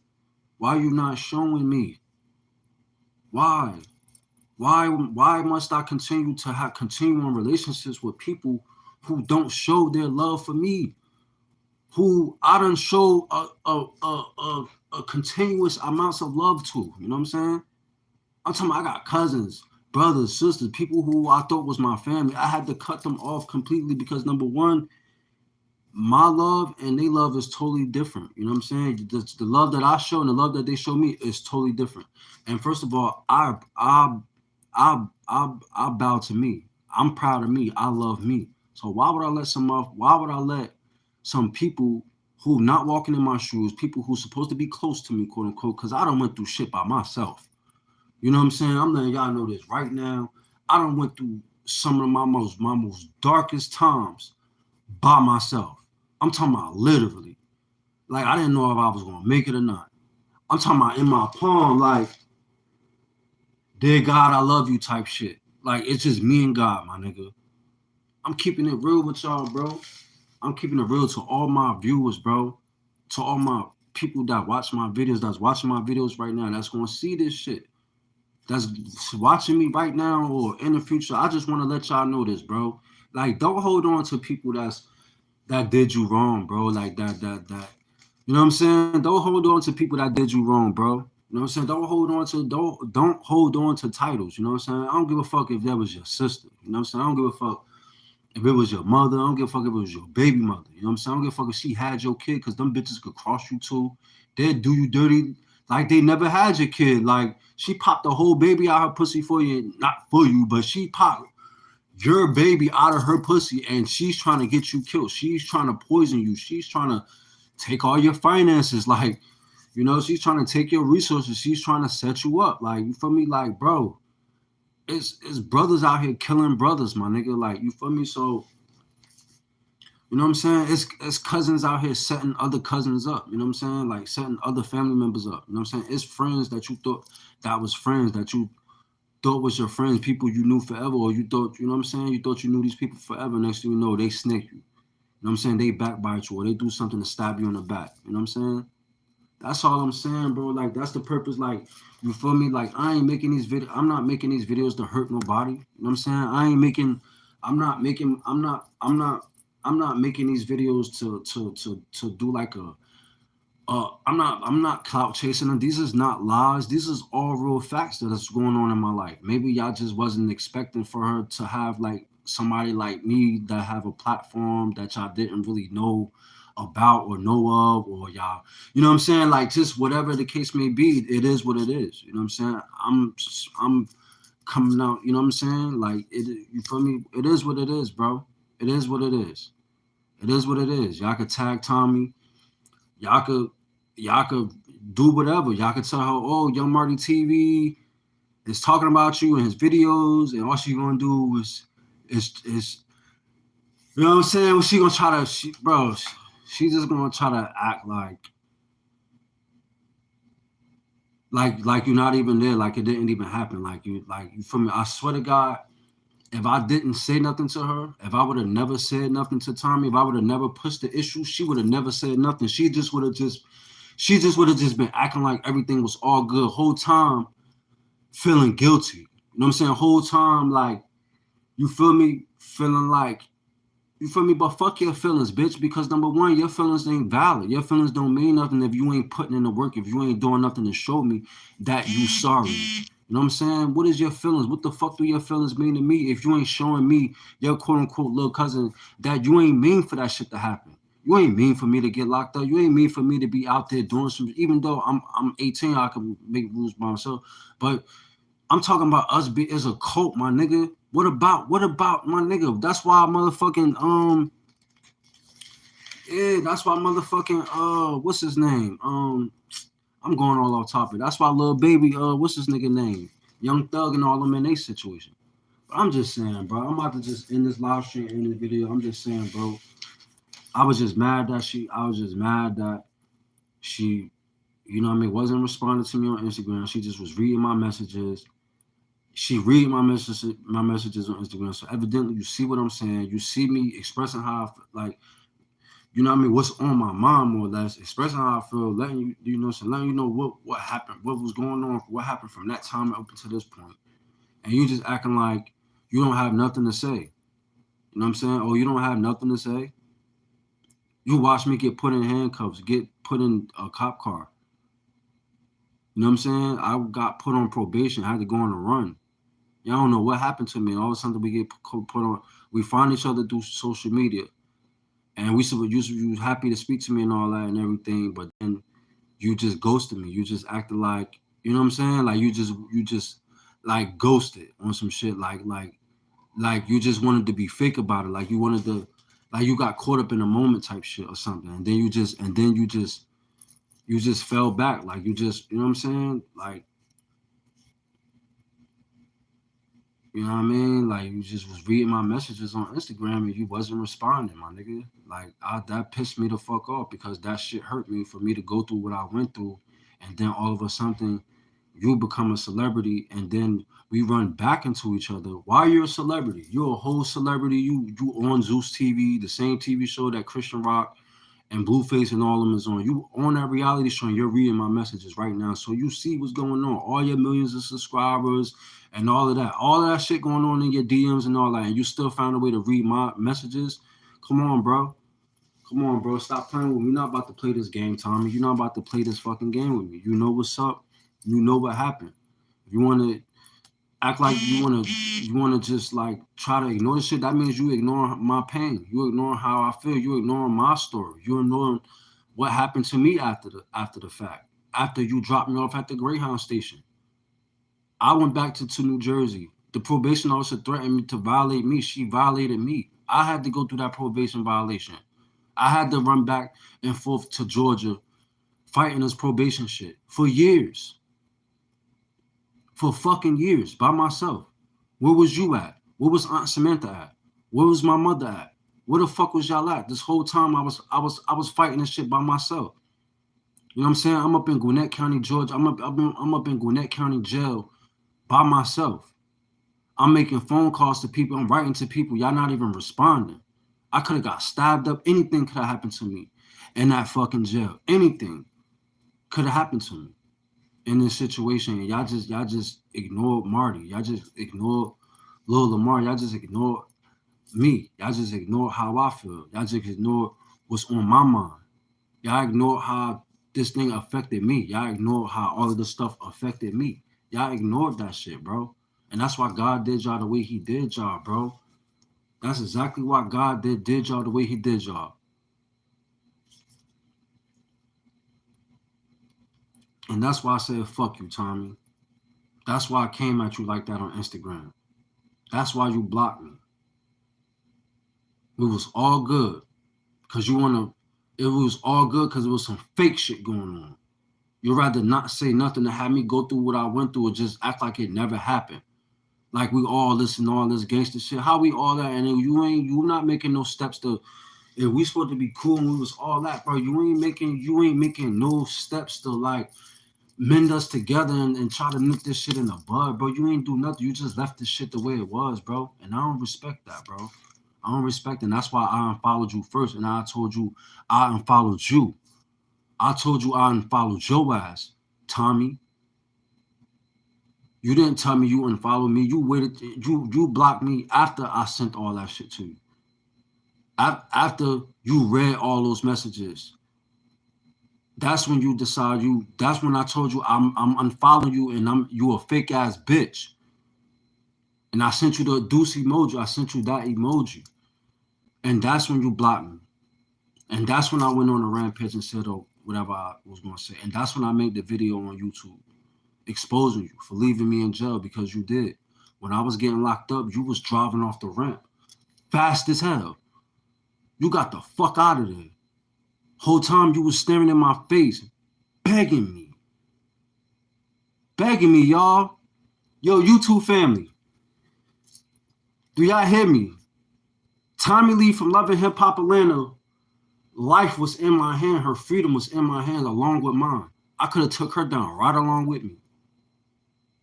[SPEAKER 1] Why you not showing me? Why? Why must I continue to have continuing relationships with people who don't show their love for me? Who I don't show a continuous amounts of love to. You know what I'm saying? I'm talking about I got cousins, brothers, sisters, people who I thought was my family. I had to cut them off completely because number one, my love and they love is totally different. You know what I'm saying? The love that I show and the love that they show me is totally different. And first of all, I bow to me. I'm proud of me. I love me. So why would I let some people who not walking in my shoes, people who supposed to be close to me, quote unquote, because I don't went through shit by myself. You know what I'm saying? I'm letting y'all know this right now. I done went through some of my most darkest times by myself. I'm talking about literally. Like I didn't know if I was gonna make it or not. I'm talking about in my palm, like, dear God, I love you type shit. Like it's just me and God, my nigga. I'm keeping it real with y'all, bro. I'm keeping it real to all my viewers, bro. To all my people that watch my videos, that's watching my videos right now, that's gonna see this shit. That's watching me right now or in the future. I just want to let y'all know this, bro. Like, don't hold on to people that did you wrong, bro. Like that. You know what I'm saying? Don't hold on to people that did you wrong, bro. You know what I'm saying? Don't hold on to titles. You know what I'm saying? I don't give a fuck if that was your sister. You know what I'm saying? I don't give a fuck if it was your mother. I don't give a fuck if it was your baby mother. You know what I'm saying? I don't give a fuck if she had your kid because them bitches could cross you too. They'd do you dirty like they never had your kid. Like she popped the whole baby out her pussy for you, not for you, but she popped your baby out of her pussy and she's trying to get you killed. She's trying to poison you. She's trying to take all your finances. Like, you know, she's trying to take your resources. She's trying to set you up. Like, you feel me? Like, bro, it's brothers out here killing brothers, my nigga. Like, you feel me? So, you know what I'm saying? It's cousins out here setting other cousins up. You know what I'm saying? Like setting other family members up. You know what I'm saying? It's friends that you thought that was friends that you thought was your friends, people you knew forever, or you thought, you know what I'm saying? You thought you knew these people forever. Next thing you know, they snake you. You know what I'm saying? They backbite you or they do something to stab you in the back. You know what I'm saying? That's all I'm saying, bro. Like that's the purpose. Like you feel me? Like I ain't making these videos. I'm not making these videos to hurt nobody. You know what I'm saying? I ain't making. I'm not making. I'm not. I'm not. I'm not making these videos to do like a. I'm not clout chasing them. These is not lies. These is all real facts that's going on in my life. Maybe y'all just wasn't expecting for her to have like somebody like me that have a platform that y'all didn't really know about or know of, or y'all, you know what I'm saying? Like just whatever the case may be, it is what it is. You know what I'm saying? I'm coming out, you know what I'm saying? Like it, you feel me? It is what it is, bro. It is what it is. It is what it is. Y'all could tag Tommie. Y'all could y'all could do whatever. Y'all could tell her, oh, Young Marty TV is talking about you in his videos, and all she gonna do is you know what I'm saying? Well, she gonna try to bro, she just gonna try to act like you're not even there, like it didn't even happen. Like you feel me? I swear to God, if I didn't say nothing to her, if I would have never said nothing to Tommie, if I would have never pushed the issue, she would have never said nothing. She just would have been acting like everything was all good. Whole time feeling guilty. You know what I'm saying? Whole time, like, you feel me? Feeling like You feel me? But fuck your feelings, bitch. Because number one, your feelings ain't valid. Your feelings don't mean nothing if you ain't putting in the work. If you ain't doing nothing to show me that you sorry. You know what I'm saying? What is your feelings? What the fuck do your feelings mean to me if you ain't showing me your quote unquote little cousin that you ain't mean for that shit to happen? You ain't mean for me to get locked up. You ain't mean for me to be out there doing some. Even though I'm 18, I can make rules by myself. But I'm talking about us be as a cult, my nigga. What about my nigga? That's why motherfucking yeah, that's why motherfucking what's his name? I'm going all off topic. That's why little baby, what's his nigga name? Young Thug and all them in their situation. But I'm just saying, bro. I'm about to just end this live stream, end this video. I'm just saying, bro. I was just mad that she, you know what I mean, wasn't responding to me on Instagram. She just was reading my messages. She read my messages on Instagram. So evidently you see what I'm saying. You see me expressing how I feel, like, you know what I mean, what's on my mind more or less, expressing how I feel, letting letting you know what happened, what was going on, what happened from that time up until this point. And you just acting like you don't have nothing to say. You know what I'm saying? Oh, you don't have nothing to say? You watch me get put in handcuffs, get put in a cop car. You know what I'm saying? I got put on probation. I had to go on a run. Y'all don't know what happened to me. All of a sudden, we get put on. We find each other through social media, and we said you was happy to speak to me and all that and everything. But then you just ghosted me. You just acted like, you know what I'm saying? Like you just like ghosted on some shit. Like you just wanted to be fake about it. Like you wanted to, like you got caught up in a moment type shit or something. And then you just fell back. Like you just, you know what I'm saying? Like, you know what I mean? Like you just was reading my messages on Instagram and you wasn't responding, my nigga. Like that pissed me the fuck off because that shit hurt me for me to go through what I went through, and then all of a sudden you become a celebrity, and then we run back into each other. Why you're a celebrity? You're a whole celebrity. You on Zeus TV, the same TV show that Christian Rock and Blueface and all of them is on. You on that reality show and you're reading my messages right now. So you see what's going on. All your millions of subscribers and all of that. All of that shit going on in your DMs and all that. And you still found a way to read my messages. Come on, bro. Come on, bro. Stop playing with me. You're not about to play this game, Tommie. You're not about to play this fucking game with me. You know what's up. You know what happened. If you want to act like you wanna just like try to ignore the shit, that means you ignore my pain. You ignore how I feel. You ignoring my story. You ignoring what happened to me after the fact. After you dropped me off at the Greyhound station. I went back to New Jersey. The probation officer threatened me to violate me. She violated me. I had to go through that probation violation. I had to run back and forth to Georgia fighting this probation shit for years. For fucking years by myself. Where was you at? Where was Aunt Samantha at? Where was my mother at? Where the fuck was y'all at? This whole time I was fighting this shit by myself. You know what I'm saying? I'm up in Gwinnett County, Georgia. I'm up in Gwinnett County jail by myself. I'm making phone calls to people. I'm writing to people. Y'all not even responding. I could have got stabbed up. Anything could have happened to me in that fucking jail. Anything could have happened to me in this situation. And y'all just ignored Marty. Y'all just ignored Lil Lamar. Y'all just ignored me. Y'all just ignore how I feel. Y'all just ignore what's on my mind. Y'all ignore how this thing affected me. Y'all ignore how all of this stuff affected me. Y'all ignored that shit, bro. And that's why God did y'all the way he did y'all, bro. That's exactly why God did y'all the way he did y'all. And that's why I said, fuck you, Tommie. That's why I came at you like that on Instagram. That's why you blocked me. It was all good. Cause you wanna, it was all good because it was some fake shit going on. You'd rather not say nothing to have me go through what I went through or just act like it never happened. Like we all listen to all this gangster shit. How we all that, and then you not making no steps to, if we supposed to be cool and we was all that, bro, you ain't making no steps to like mend us together and try to nip this shit in the bud, bro. You ain't do nothing. You just left this shit the way it was, bro. And I don't respect that, bro. I don't respect it. And that's why I unfollowed you first. And I told you I unfollowed you. I told you I unfollowed your ass, Tommie. You didn't tell me you unfollowed me. You waited. You blocked me after I sent all that shit to you. After you read all those messages, that's when you decide you. That's when I told you I'm unfollowing you and you a fake ass bitch. And I sent you the deuce emoji. I sent you that emoji, and that's when you blocked me. And that's when I went on a rampage and said, "Oh, whatever I was gonna say." And that's when I made the video on YouTube exposing you for leaving me in jail because you did. When I was getting locked up, you was driving off the ramp fast as hell. You got the fuck out of there. Whole time you was staring in my face, begging me, y'all. Yo, YouTube family, do y'all hear me? Tommie Lee from Love and Hip Hop Atlanta, life was in my hand. Her freedom was in my hand along with mine. I could have took her down right along with me.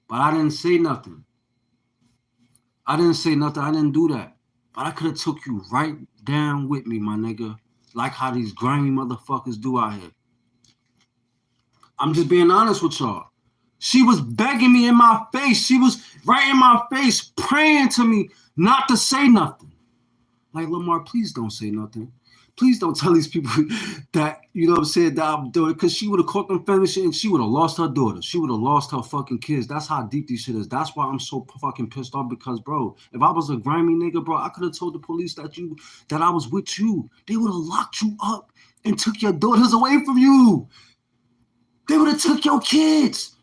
[SPEAKER 1] But I didn't say nothing. I didn't do that. But I could have took you right down with me, my nigga. Like how these grimy motherfuckers do out here. I'm just being honest with y'all. She was begging me in my face. She was right in my face, praying to me not to say nothing. Like, Lamar, please don't say nothing. Please don't tell these people that, you know what I'm saying, that I'm doing it. Because she would have caught them family shit and she would have lost her daughter. She would have lost her fucking kids. That's how deep this shit is. That's why I'm so fucking pissed off because, bro, if I was a grimy nigga, bro, I could have told the police that I was with you. They would have locked you up and took your daughters away from you. They would have took your kids.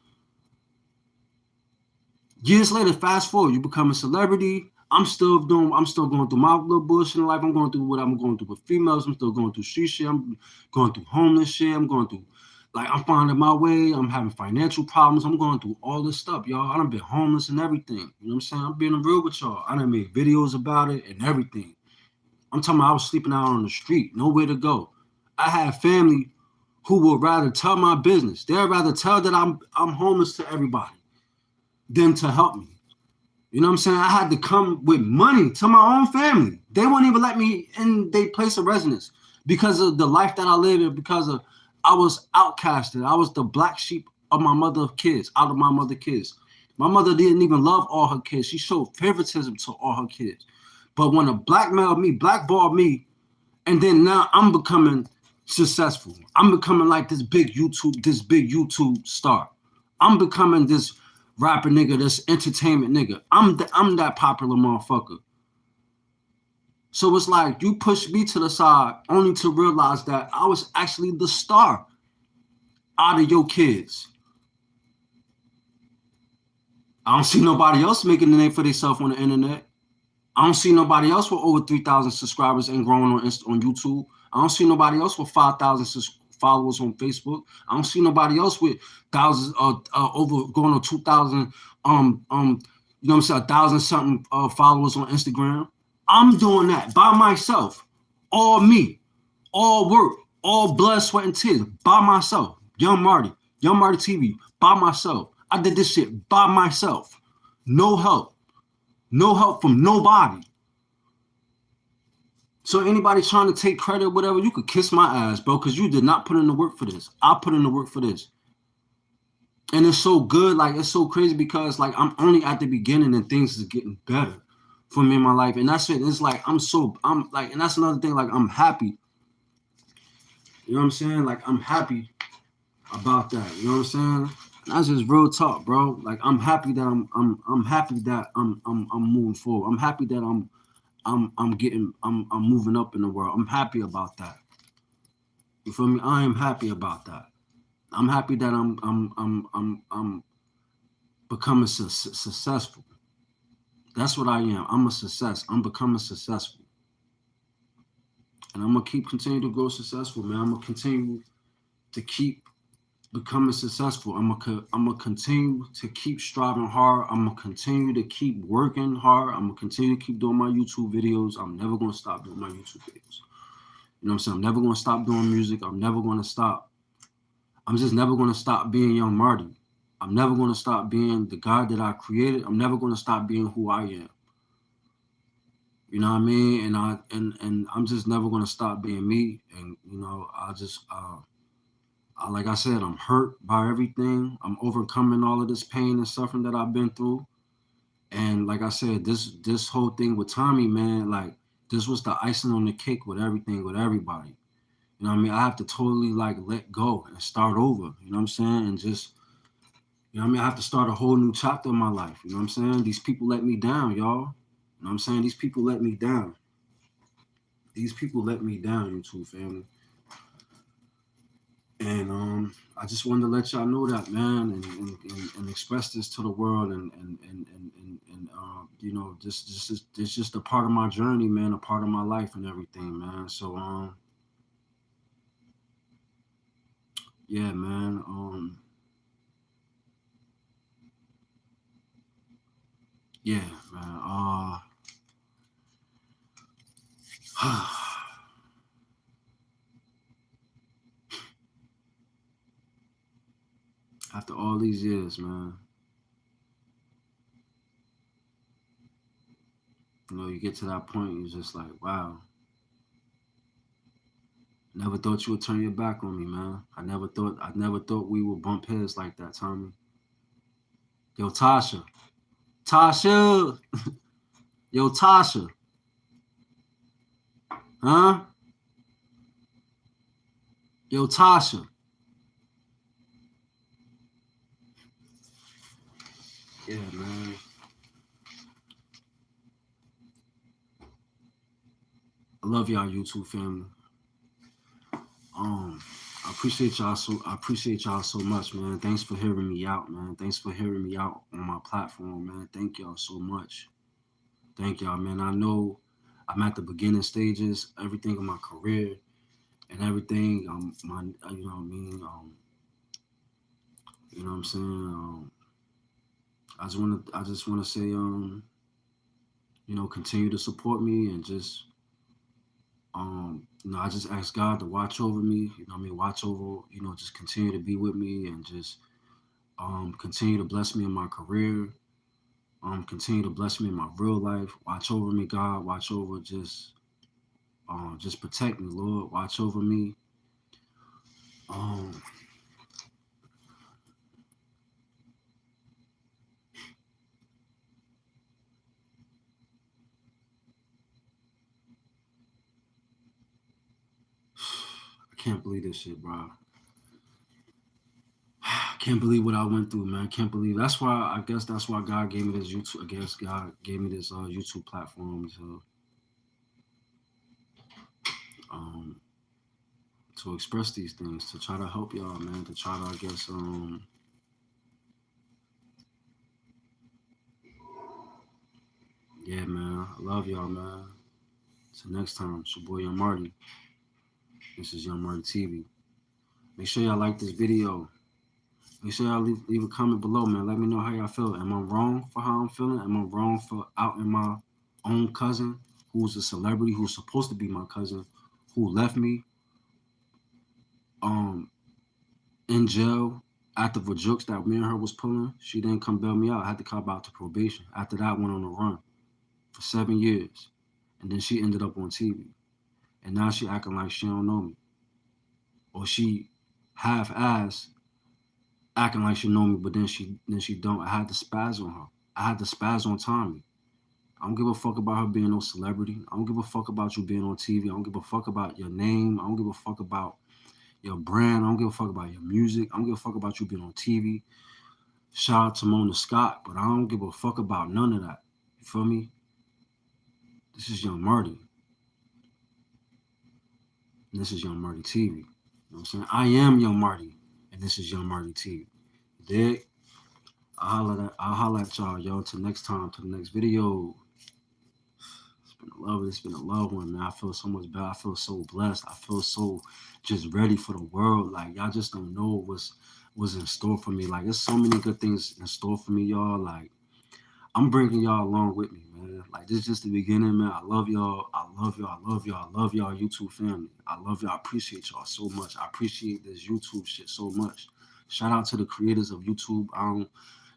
[SPEAKER 1] Years later, fast forward, you become a celebrity. I'm still going through my little bullshit in life. I'm going through what I'm going through with females. I'm still going through street shit. I'm going through homeless shit. I'm going through, like, I'm finding my way. I'm having financial problems. I'm going through all this stuff, y'all. I done been homeless and everything. You know what I'm saying? I'm being real with y'all. I done made videos about it and everything. I'm talking about I was sleeping out on the street, nowhere to go. I had family who would rather tell my business. They'd rather tell that I'm homeless to everybody than to help me. You know what I'm saying? I had to come with money to my own family. They wouldn't even let me in their place of residence because of the life that I lived in, because of I was outcasted. I was the black sheep of my mother's kids, out of my mother's kids. My mother didn't even love all her kids. She showed favoritism to all her kids. But when a blackballed me, and then now I'm becoming successful. I'm becoming like this big YouTube star. I'm becoming this rapper nigga, this entertainment nigga. I'm that popular motherfucker. So it's like you pushed me to the side only to realize that I was actually the star out of your kids. I don't see nobody else making a name for themselves on the internet. I don't see nobody else with over 3,000 subscribers and growing on YouTube. I don't see nobody else with 5,000 followers on Facebook. I don't see nobody else with thousands over going on 2,000 you know what I'm saying, 1,000 something followers on Instagram. I'm doing that by myself. All me. All work. All blood, sweat, and tears by myself. Young Marty TV by myself. I did this shit by myself. No help. No help from nobody. So anybody trying to take credit or whatever, you could kiss my ass, bro, because you did not put in the work for this. I put in the work for this. And it's so good, like, it's so crazy because, like, I'm only at the beginning and things is getting better for me in my life. And that's it. It's like, I'm like, and that's another thing, like, I'm happy. You know what I'm saying? Like, I'm happy about that. You know what I'm saying? That's just real talk, bro. Like, I'm happy that I'm happy that I'm moving forward. I'm happy that I'm moving up in the world. I'm happy about that. You feel me? I am happy about that. I'm happy that I'm becoming successful. That's what I am. I'm a success. I'm becoming successful. And I'm gonna continue to grow successful, man. I'm gonna continue to keep becoming successful. I'm gonna continue to keep striving hard. I'm gonna continue to keep working hard. I'm gonna continue to keep doing my YouTube videos. I'm never gonna stop doing my YouTube videos. You know what I'm saying? I'm never gonna stop doing music. I'm just never gonna stop being Young Marty. I'm never gonna stop being the guy that I created. I'm never gonna stop being who I am. You know what I mean? And I'm just never gonna stop being me. And you know, like I said, I'm hurt by everything. I'm overcoming all of this pain and suffering that I've been through. And like I said, this whole thing with Tommie, man, like this was the icing on the cake with everything, with everybody. You know what I mean? I have to totally like let go and start over. You know what I'm saying? And just, you know what I mean? I have to start a whole new chapter in my life. You know what I'm saying? These people let me down, y'all. You know what I'm saying? These people let me down. These people let me down, YouTube family. And I just wanted to let y'all know that, man, and express this to the world, and you know, just it's just a part of my journey, man, a part of my life and everything, man. So yeah, man, yeah, man, after all these years, man, you know, you get to that point, you're just like, wow, never thought you would turn your back on me, man. I never thought we would bump heads like that, Tommie. Yo, Tasha, yo, Tasha, huh? Yo, Tasha. Yeah, man. I love y'all, YouTube family. Um, I appreciate y'all so much, man. Thanks for hearing me out, man. Thanks for hearing me out on my platform, man. Thank y'all so much. Thank y'all, man. I know I'm at the beginning stages, everything in my career and everything. My, you know what I mean. You know what I'm saying. I just wanna say, you know, continue to support me and just, you know, I just ask God to watch over me. You know what I mean? Watch over, you know, just continue to be with me and just, continue to bless me in my career. Continue to bless me in my real life. Watch over me, God. Watch over just protect me, Lord. Watch over me. Um, I can't believe this shit, bro. I can't believe what I went through, man. I can't believe. That's why I guess that's why God gave me this YouTube. I guess God gave me this YouTube platform um to express these things, to try to help y'all, man. To try to, I guess, yeah, man. I love y'all, man. Till next time, it's your boy Young Marty. This is Young Marty TV. Make sure y'all like this video. Make sure y'all leave a comment below, man. Let me know how y'all feel. Am I wrong for how I'm feeling? Am I wrong for outing my own cousin, who's a celebrity, who's supposed to be my cousin, who left me um in jail after the jokes that me and her was pulling? She didn't come bail me out. I had to cop out to probation. After that, I went on a run for 7 years, and then she ended up on TV. And now she acting like she don't know me, or she half-ass acting like she know me, but then she don't. I had to spaz on her. I had to spaz on Tommie. I don't give a fuck about her being no celebrity. I don't give a fuck about you being on TV. I don't give a fuck about your name. I don't give a fuck about your brand. I don't give a fuck about your music. I don't give a fuck about you being on TV. Shout out to Mona Scott, but I don't give a fuck about none of that. You feel me? This is Young Marty, and this is Young Marty TV. You know what I'm saying? I am Young Marty, and this is Young Marty TV. Dig? I'll holler at y'all, yo. Till next time, to the next video. It's been a love one, man. I feel so much better. I feel so blessed. I feel so just ready for the world. Like y'all just don't know what's in store for me. Like there's so many good things in store for me, y'all. Like I'm bringing y'all along with me, man. Like this is just the beginning, man. I love y'all. I love y'all. I love y'all. I love y'all, YouTube family. I love y'all. I appreciate y'all so much. I appreciate this YouTube shit so much. Shout out to the creators of YouTube. I don't, you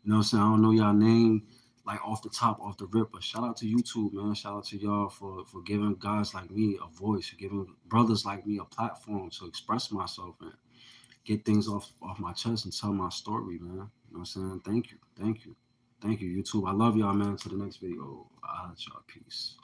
[SPEAKER 1] know what I'm saying? I don't know y'all name like off the top, off the rip, but shout out to YouTube, man. Shout out to y'all for giving guys like me a voice, for giving brothers like me a platform to express myself and get things off my chest and tell my story, man. You know what I'm saying? Thank you. Thank you. Thank you, YouTube. I love y'all, man. To the next video. I'll let y'all. Peace.